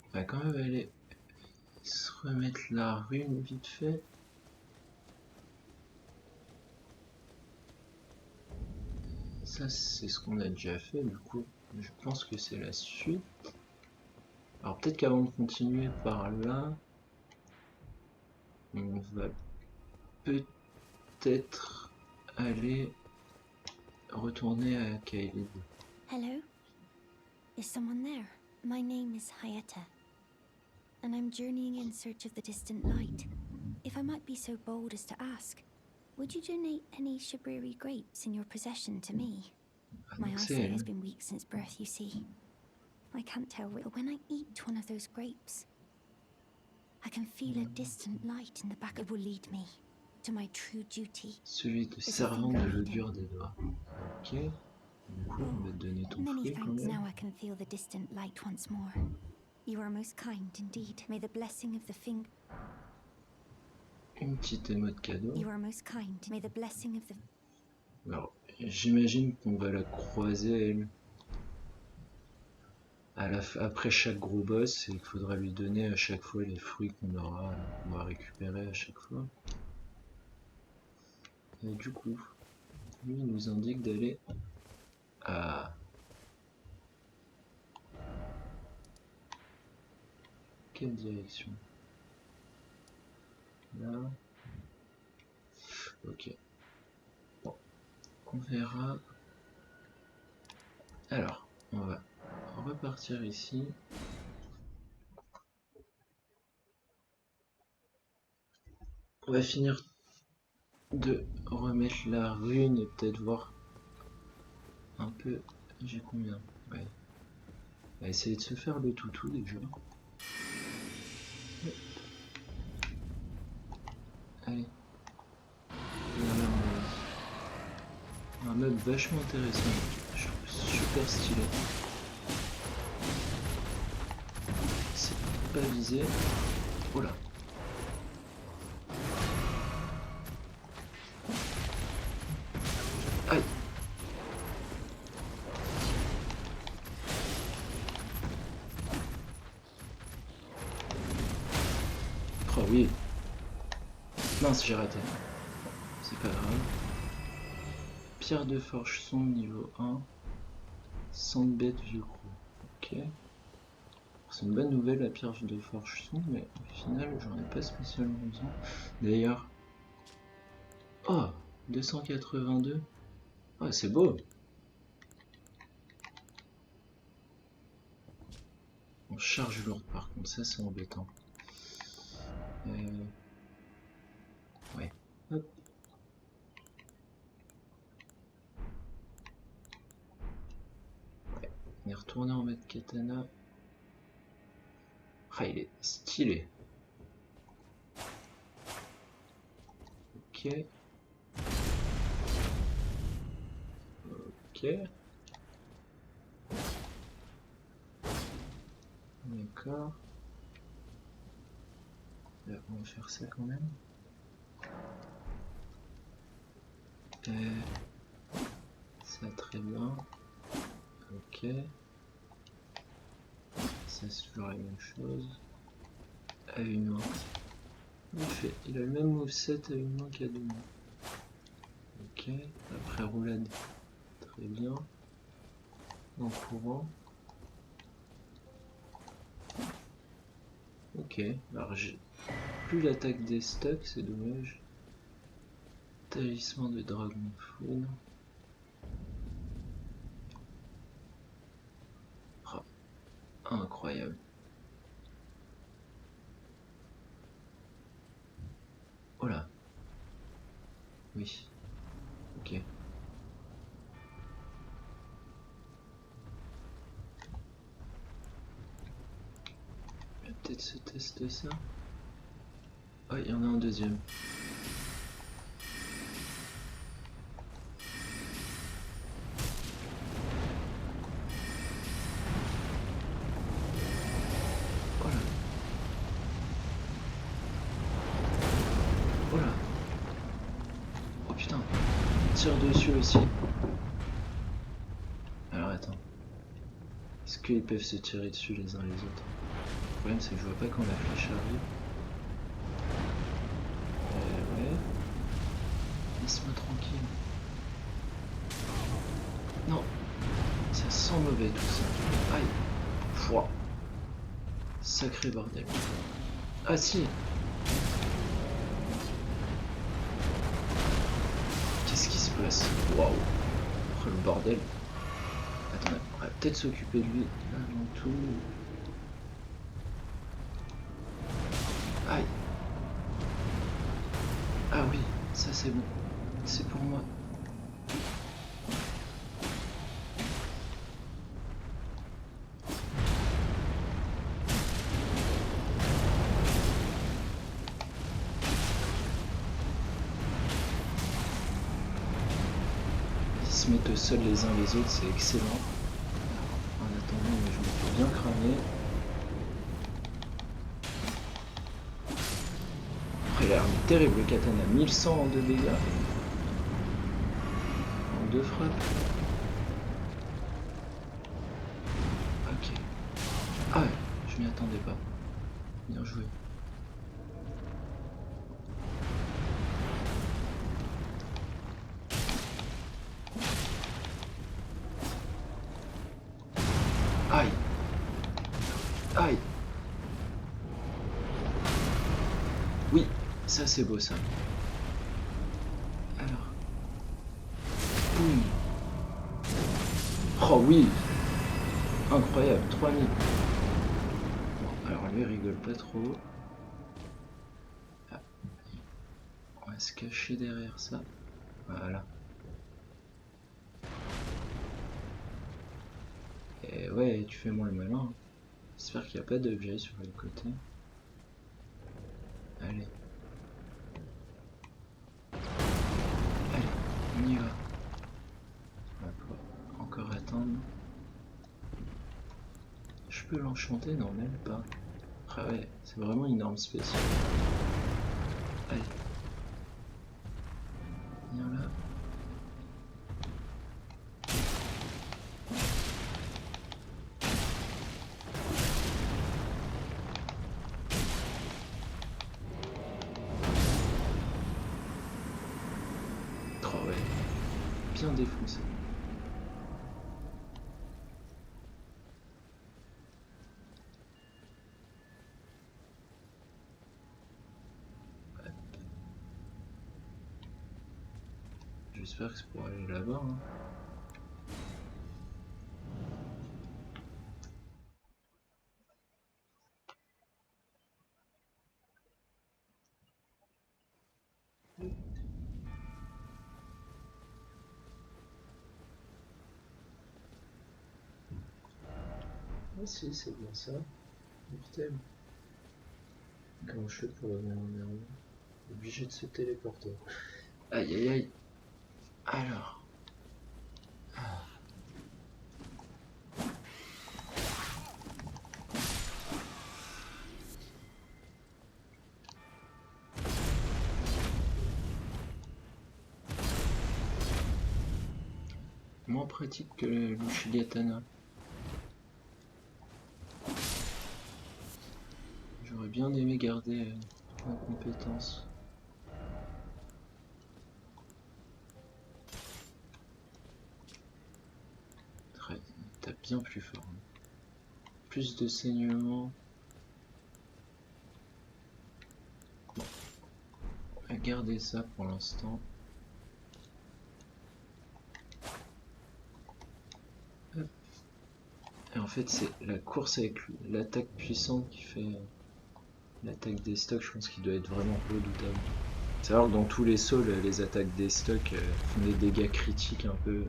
On va quand même aller se remettre la rune vite fait. Ça, c'est ce qu'on a déjà fait, du coup, je pense que c'est la suite. Alors, peut-être qu'avant de continuer par là, on va peut-être aller retourner à Kaelid. Hello? Is someone there? My name is Hayata, and I'm journeying in search of the distant light. If I might be so bold as to ask, would you donate any Shabriri grapes in your possession to me? Ah, My donc c'est eyesight has elle. been weak since birth, you see. I can't tell, but when I eat one of those grapes, I can feel a distant light in the back. It will lead me to my true duty. Celui de Is the servant finger de reading? l'odeur des doigts. Ok. Du coup, on va te donner ton Many fruit quand thanks. même. Now I can feel the distant light once more. You are most kind indeed. May the blessing of the finger. Une petite émote cadeau. You are most kind. May the blessing of the. Alors, j'imagine qu'on va la croiser, elle. Après chaque gros boss, et il faudra lui donner à chaque fois les fruits qu'on va récupérer à chaque fois. Et du coup, lui il nous indique d'aller à quelle direction? Là. Ok. Bon, on verra. Alors, on va repartir ici. On va finir de remettre la rune et peut-être voir un peu. J'ai combien? Ouais. On va essayer de se faire le toutou déjà. Allez. Voilà, un meuble vachement intéressant. Je trouve super stylé. C'est pas visé. Oh là. Aïe. Oh oui. Mince, j'ai raté. C'est pas grave. Pierre de forge sombre niveau 1. Sandbête vieux gros. Ok. C'est une bonne nouvelle la pierre de forge sombre, mais au final j'en ai pas spécialement besoin. D'ailleurs. Oh 282. Oh c'est beau. En charge lourde par contre, ça c'est embêtant. Ouais. Hop. On y retourne. retourner en mode katana. Ah, il est stylé. Ok. Ok. D'accord. Là, on va faire ça quand même. Ça très bien. Ok. Ça c'est toujours la même chose. À une main. Il a le même moveset à une main qu'à deux mains. Ok. Après roulade. Très bien. En courant. Ok. Alors j'ai plus l'attaque des stocks, c'est dommage. Talisman de Dragon Faune. Oh, incroyable. Oh là. Oui. Ok. On va peut-être se tester ça. Ah, il y en a un deuxième. Voilà. Voilà. Oh putain. Tire dessus aussi. Alors attends. Est-ce qu'ils peuvent se tirer dessus les uns les autres? Le problème c'est que je vois pas quand la flèche arrive. Ouais. Laisse-moi tranquille. Non. Ça sent mauvais tout ça. Aïe. Pouah. Sacré bordel. Ah si. Qu'est-ce qui se passe? Waouh. Oh, le bordel. Attends, on va peut-être s'occuper de lui avant tout. Aïe. Ah oui, ça c'est bon. C'est pour moi. Ils se mettent au sol les uns les autres, c'est excellent. En attendant, je me fais bien cramer. Après, il a l'air terrible le katana. 1100 de dégâts. En deux frappes. Ok. Ah ouais, je m'y attendais pas. Bien joué. Aïe. Aïe. Oui, ça c'est beau ça. Alors. Boum. Oh oui. Incroyable, 3000. Bon, alors lui rigole pas trop. Ah. On va se cacher derrière ça. Voilà. Et ouais, tu fais moins le malin. J'espère qu'il n'y a pas d'objet sur le côté. Allez. Allez, on y va. On va pouvoir encore attendre. Je peux l'enchanter? Non, même pas. Ah ouais, c'est vraiment une arme spéciale. Allez. Viens là. Oh ouais. Bien défoncé. J'espère que c'est pour aller là-bas. Hein. Ah si, c'est bien ça. Mortel. Grand chute pour revenir en nerveux. Obligé de se téléporter. Aïe aïe aïe. Alors. Ah. Moins pratique que le Shigatana. J'aurais bien aimé garder ma compétence. Très, il tape bien plus fort. Plus de saignement. Bon. On va garder ça pour l'instant. Et en fait, c'est la course avec l'attaque puissante qui fait l'attaque des stocks. Je pense qu'il doit être vraiment redoutable. C'est vrai que dans tous les sauts, les attaques des stocks font des dégâts critiques un peu.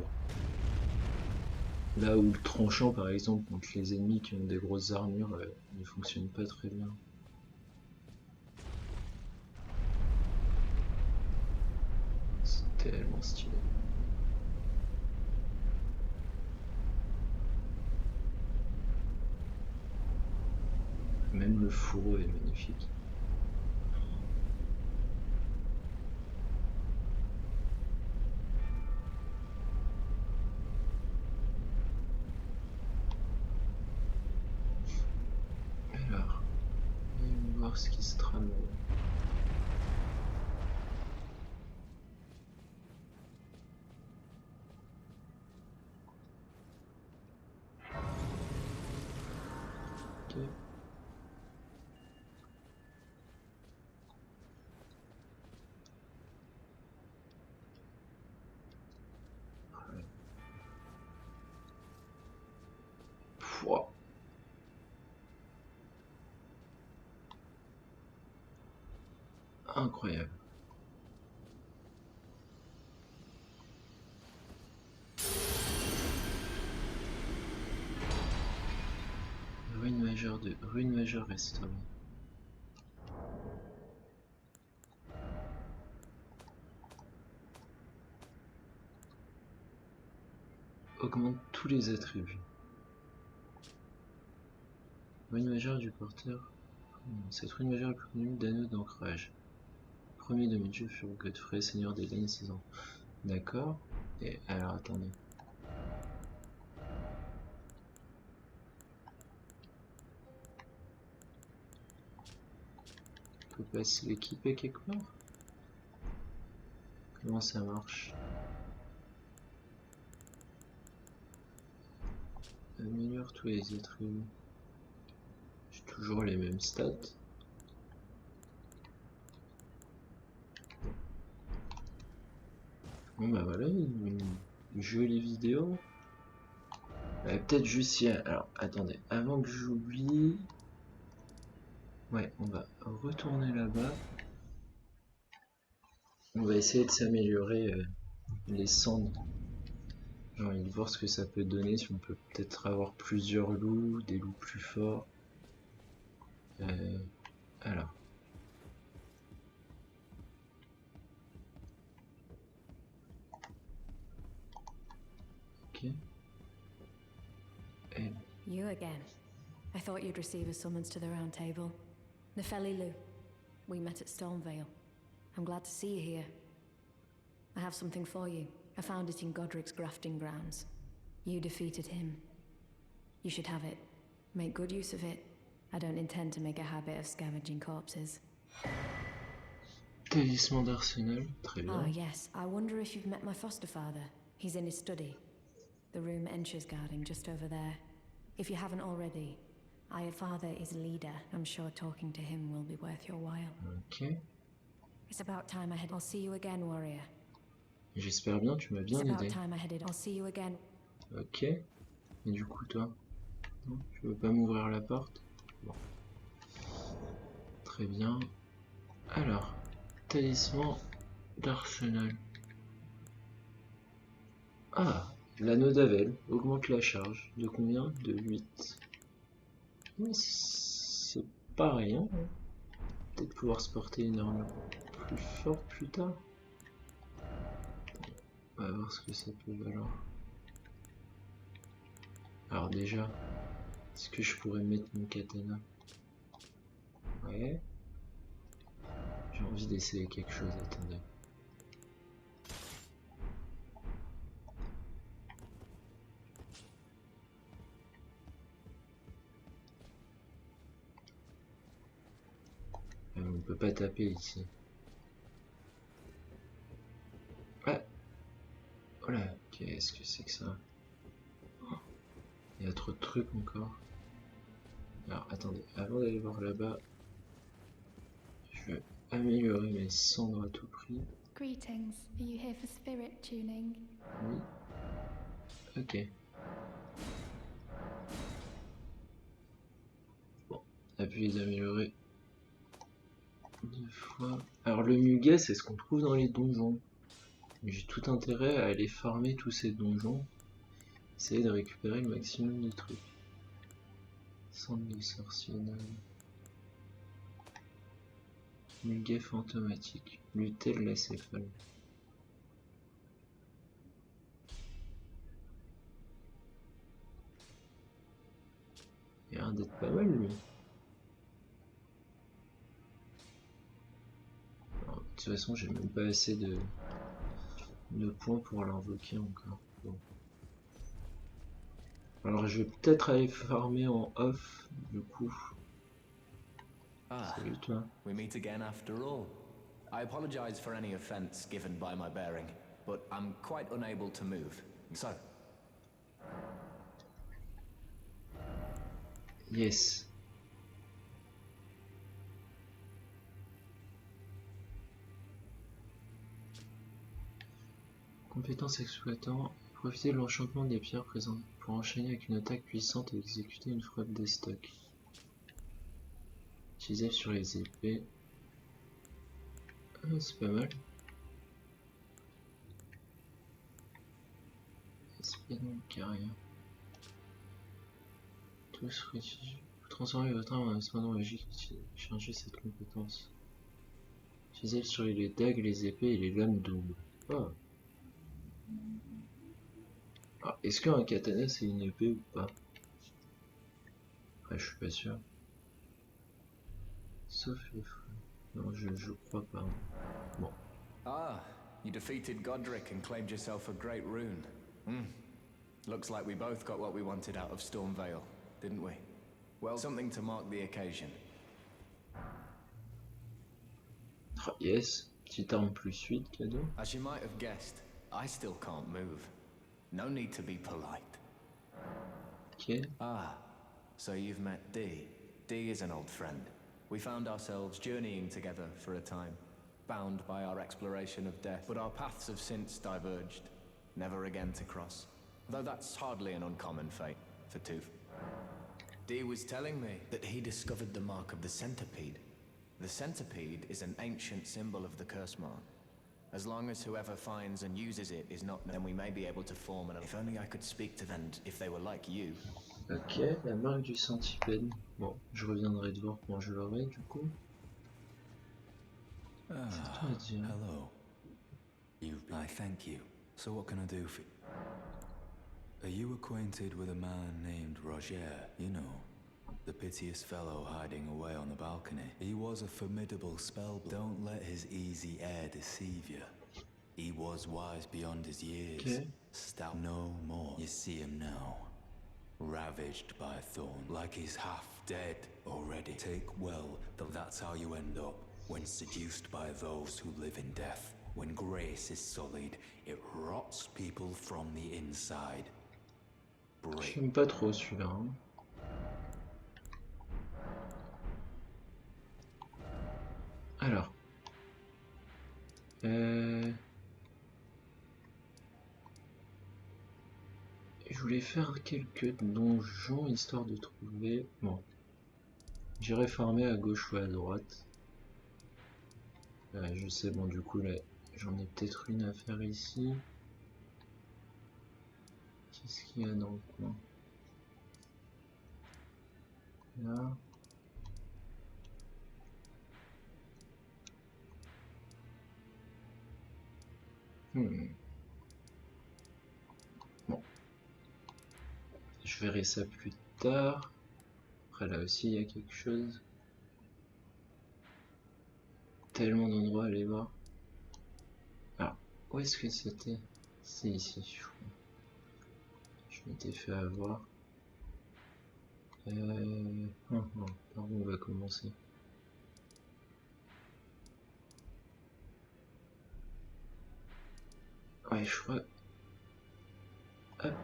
Là où le tranchant, par exemple, contre les ennemis qui ont des grosses armures, ne fonctionne pas très bien. C'est tellement stylé. Même le fourreau est magnifique. Alors, voyons voir ce qui se trame. Ok. Ouais. Pouah. Incroyable. Rune majeure restaurée. Augmente tous les attributs. Rune majeure du porteur. Cette rune majeure est plus connue d'anneau d'ancrage. Premier demi-dieu fut Godfrey, seigneur des lignes 6 ans. D'accord. Et alors attendez. On peut pas se l'équiper quelque part? Comment ça marche? Améliore tous les attributs. J'ai toujours les mêmes stats. Bon bah voilà, une jolie vidéo. Peut-être juste si... Alors attendez, avant que j'oublie... Ouais, on va retourner là-bas. On va essayer de s'améliorer les cendres. J'ai envie de voir ce que ça peut donner, si on peut peut-être avoir plusieurs loups, des loups plus forts. Alors. Ok. Et... You again. I thought you'd receive a summons to the Round Table. Nefeli Lu. We met at Stormvale. I'm glad to see you here. I have something for you. I found it in Godric's grafting grounds. You defeated him. You should have it. Make good use of it. I don't intend to make a habit of scavenging corpses. Talisman d'Arsenal, très bien. Ah, yes. I wonder if you've met my foster father. He's in his study. The room Ensha's guarding just over there. If you haven't already, our father is leader. I'm sure talking to him will be worth your while. Ok. It's about time I headed. I'll see you again, warrior. J'espère bien, tu m'as bien It's about aidé. time I headed. I'll see you again. Ok. Et du coup, toi? Non, tu veux pas m'ouvrir la porte? Bon. Très bien. Alors, talisman d'Arsenal. Ah, l'anneau d'Avel augmente la charge. De combien? De 8. Mais c'est pas rien. Peut-être pouvoir se porter une armure plus forte plus tard. On va voir ce que ça peut valoir. Alors déjà, est-ce que je pourrais mettre mon katana? Ouais. J'ai envie d'essayer quelque chose, attendez. On peut pas taper ici. Ah. Voilà, qu'est-ce que c'est que ça? Il y a trop de trucs encore. Alors attendez, avant d'aller voir là-bas, je vais améliorer mes cendres à tout prix. Greetings. Are you here for spirit tuning? Oui. Ok. Bon, on a pu les améliorer 2 fois. Alors le muguet, c'est ce qu'on trouve dans les donjons. J'ai tout intérêt à aller farmer tous ces donjons. Essayer de récupérer le maximum de trucs. Centre de sorcionnage. Muguet fantomatique. Lutter lacéphale. Il a l'air d'être pas mal lui. Alors, de toute façon, j'ai même pas assez de points pour l'invoquer encore. Bon. Alors je vais peut-être aller farmer en off, du coup. Ah, Salut toi. we meet again after all. I apologize for any offense given by my bearing, but I'm quite unable to move. So, Yes. Compétence exploitant. Profitez de l'enchantement des pierres présentes pour enchaîner avec une attaque puissante et exécuter une frappe des stocks. Utilisé sur les épées. Ah, c'est pas mal. Espion carrière. Tous réutilisés. Vous transformez votre arme en instrument magique et chargez cette compétence. Utilisez sur les dagues, les épées et les lames doubles. Oh. Alors, est-ce qu'un katana c'est une épée ou pas? Après, je suis pas sûr. Sauf les frais. Non, je crois pas. Bon. ah, you defeated Godric and claimed yourself a great rune. Looks like we both got what we wanted out of Stormvale, didn't we? Well, something to mark the occasion. Oh, yes. Petite arme plus 8, cadeau. As you might have guessed, I still can't move. No need to be polite. Ok. Ah, so you've met Dee. Dee is an old friend. We found ourselves journeying together for a time, bound by our exploration of death, but our paths have since diverged, never again to cross. Though that's hardly an uncommon fate for Tooth. Dee was telling me that he discovered the mark of the centipede. The centipede is an ancient symbol of the curse mark. As long as whoever finds and uses it is not, then we may be able to form an... If only I could speak to them if they were like you. Ok, la marque du centipède. Bon, je reviendrai te voir quand je l'aurai du coup. C'est toi à dire. Hello. I thank you. So what can I do for you? Are you acquainted with a man named Roger? You know, the piteous fellow hiding away on the balcony. He was a formidable spellbook. Don't let his easy air deceive you. He was wise beyond his years. Okay. Stout no more. You see him now. Ravaged by thorn, like he's half dead already. Take well, though that's how you end up when seduced by those who live in death. When grace is sullied, it rots people from the inside. J'aime pas trop celui-là. Hein. Alors. Je voulais faire quelques donjons histoire de trouver... Bon. J'irai farmer à gauche ou à droite. Je sais, bon du coup là, j'en ai peut-être une à faire ici. Qu'est-ce qu'il y a dans le coin? Là. Bon, je verrai ça plus tard. Après là aussi il y a quelque chose. Tellement d'endroits à aller voir. Alors, où est-ce que c'était? C'est ici, je crois. Je m'étais fait avoir. Par où on va commencer? Ouais, je crois. Hop.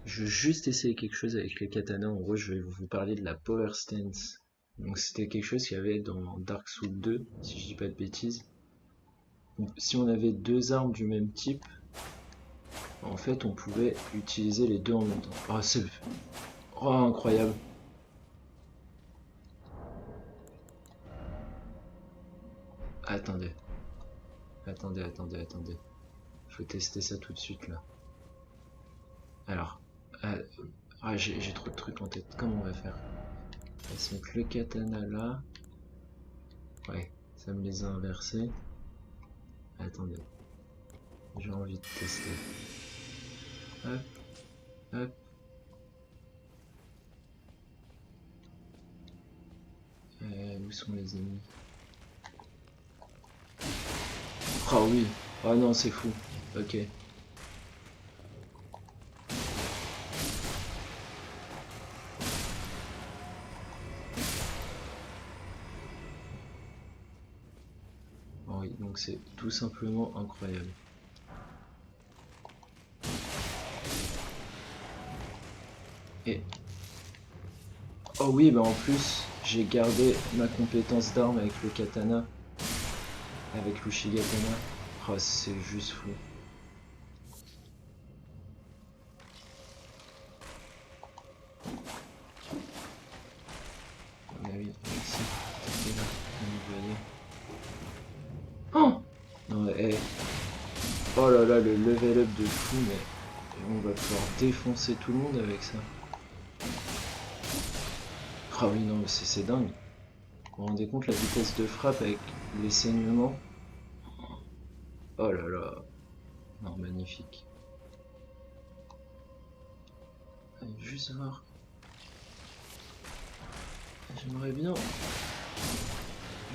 Je veux juste essayer quelque chose avec les katanas. En gros, je vais vous parler de la Power Stance. Donc, c'était quelque chose qu'il y avait dans Dark Souls 2, si je dis pas de bêtises. Donc, si on avait deux armes du même type, en fait, on pouvait utiliser les deux en même temps. Oh, c'est... Oh, incroyable. Attendez. Attendez. Faut tester ça tout de suite, là. Alors. J'ai trop de trucs en tête. Comment on va faire? On va se mettre le katana là. Ouais, ça me les a inversés. Attendez. J'ai envie de tester. Hop, hop. Où sont les ennemis? Oh oui. Oh non, c'est fou. Ok. Oh oui, donc c'est tout simplement incroyable. Et... Oh oui, bah en plus, j'ai gardé ma compétence d'arme avec le katana. Avec l'Ushigatana. Oh, c'est juste fou. Ah oui, ici. T'es là, vous voyez. Oh non, mais, oh là là, le level up de fou, mais on va pouvoir défoncer tout le monde avec ça. Ah oui, non, c'est dingue. Vous vous rendez compte la vitesse de frappe avec les saignements? Oh là là. Non, magnifique. Allez, juste voir. J'aimerais bien.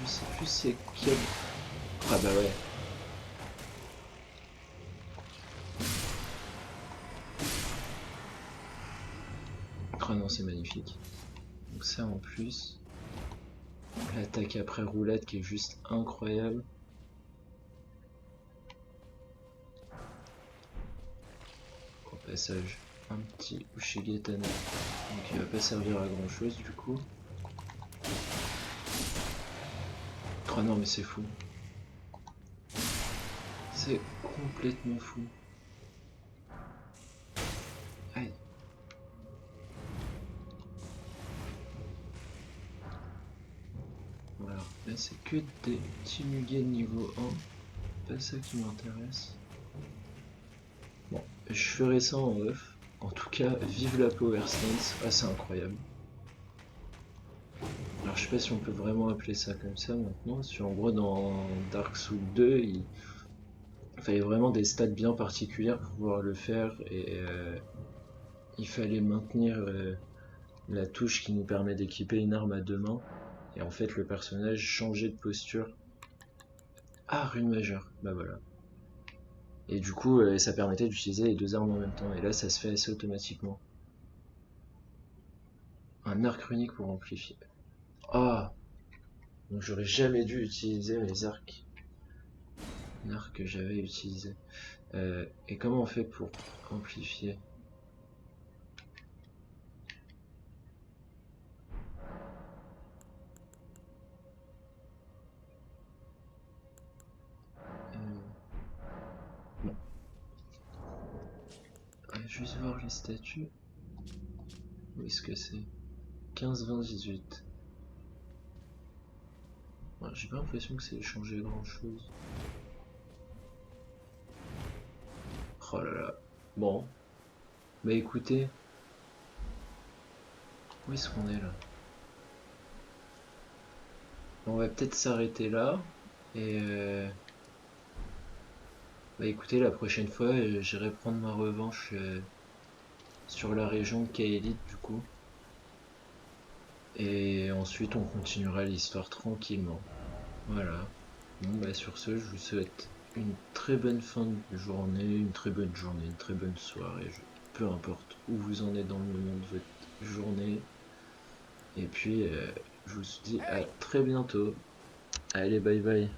Je sais plus c'est quel. Ah bah ouais. Ah non, c'est magnifique. Donc ça en plus. L'attaque après roulette qui est juste incroyable. Au passage, un petit Ushigetana. Donc il va pas servir à grand chose du coup. Oh non mais c'est fou. C'est complètement fou. Aïe. Voilà, là c'est que des petits muguets de niveau 1. Pas ça qui m'intéresse. Bon, je ferai ça en off. En tout cas, vive la Power Stance. Ah, c'est incroyable. Alors, je sais pas si on peut vraiment appeler ça comme ça maintenant. Parce en gros, dans Dark Souls 2, il fallait vraiment des stats bien particulières pour pouvoir le faire. Et il fallait maintenir la touche qui nous permet d'équiper une arme à deux mains. Et en fait, le personnage changeait de posture. Ah, rune majeure. Bah voilà. Et du coup, ça permettait d'utiliser les deux armes en même temps. Et là, ça se fait assez automatiquement. Un arc runique pour amplifier. Ah! Donc j'aurais jamais dû utiliser mes arcs. L'arc que j'avais utilisé. Et comment on fait pour amplifier? Bon. Juste voir les statuts. Où est-ce que c'est? 15, 20, 18. Ouais, j'ai pas l'impression que c'est changé grand chose. Oh là là. Bon. Bah écoutez. Où est-ce qu'on est là? On va peut-être s'arrêter là. Et bah écoutez, la prochaine fois, j'irai prendre ma revanche sur la région de Kaelid du coup. Et ensuite, on continuera l'histoire tranquillement. Voilà. Bon, bah sur ce, je vous souhaite une très bonne fin de journée, une très bonne journée, une très bonne soirée. Peu importe où vous en êtes dans le moment de votre journée. Et puis, je vous dis à très bientôt. Allez, bye bye.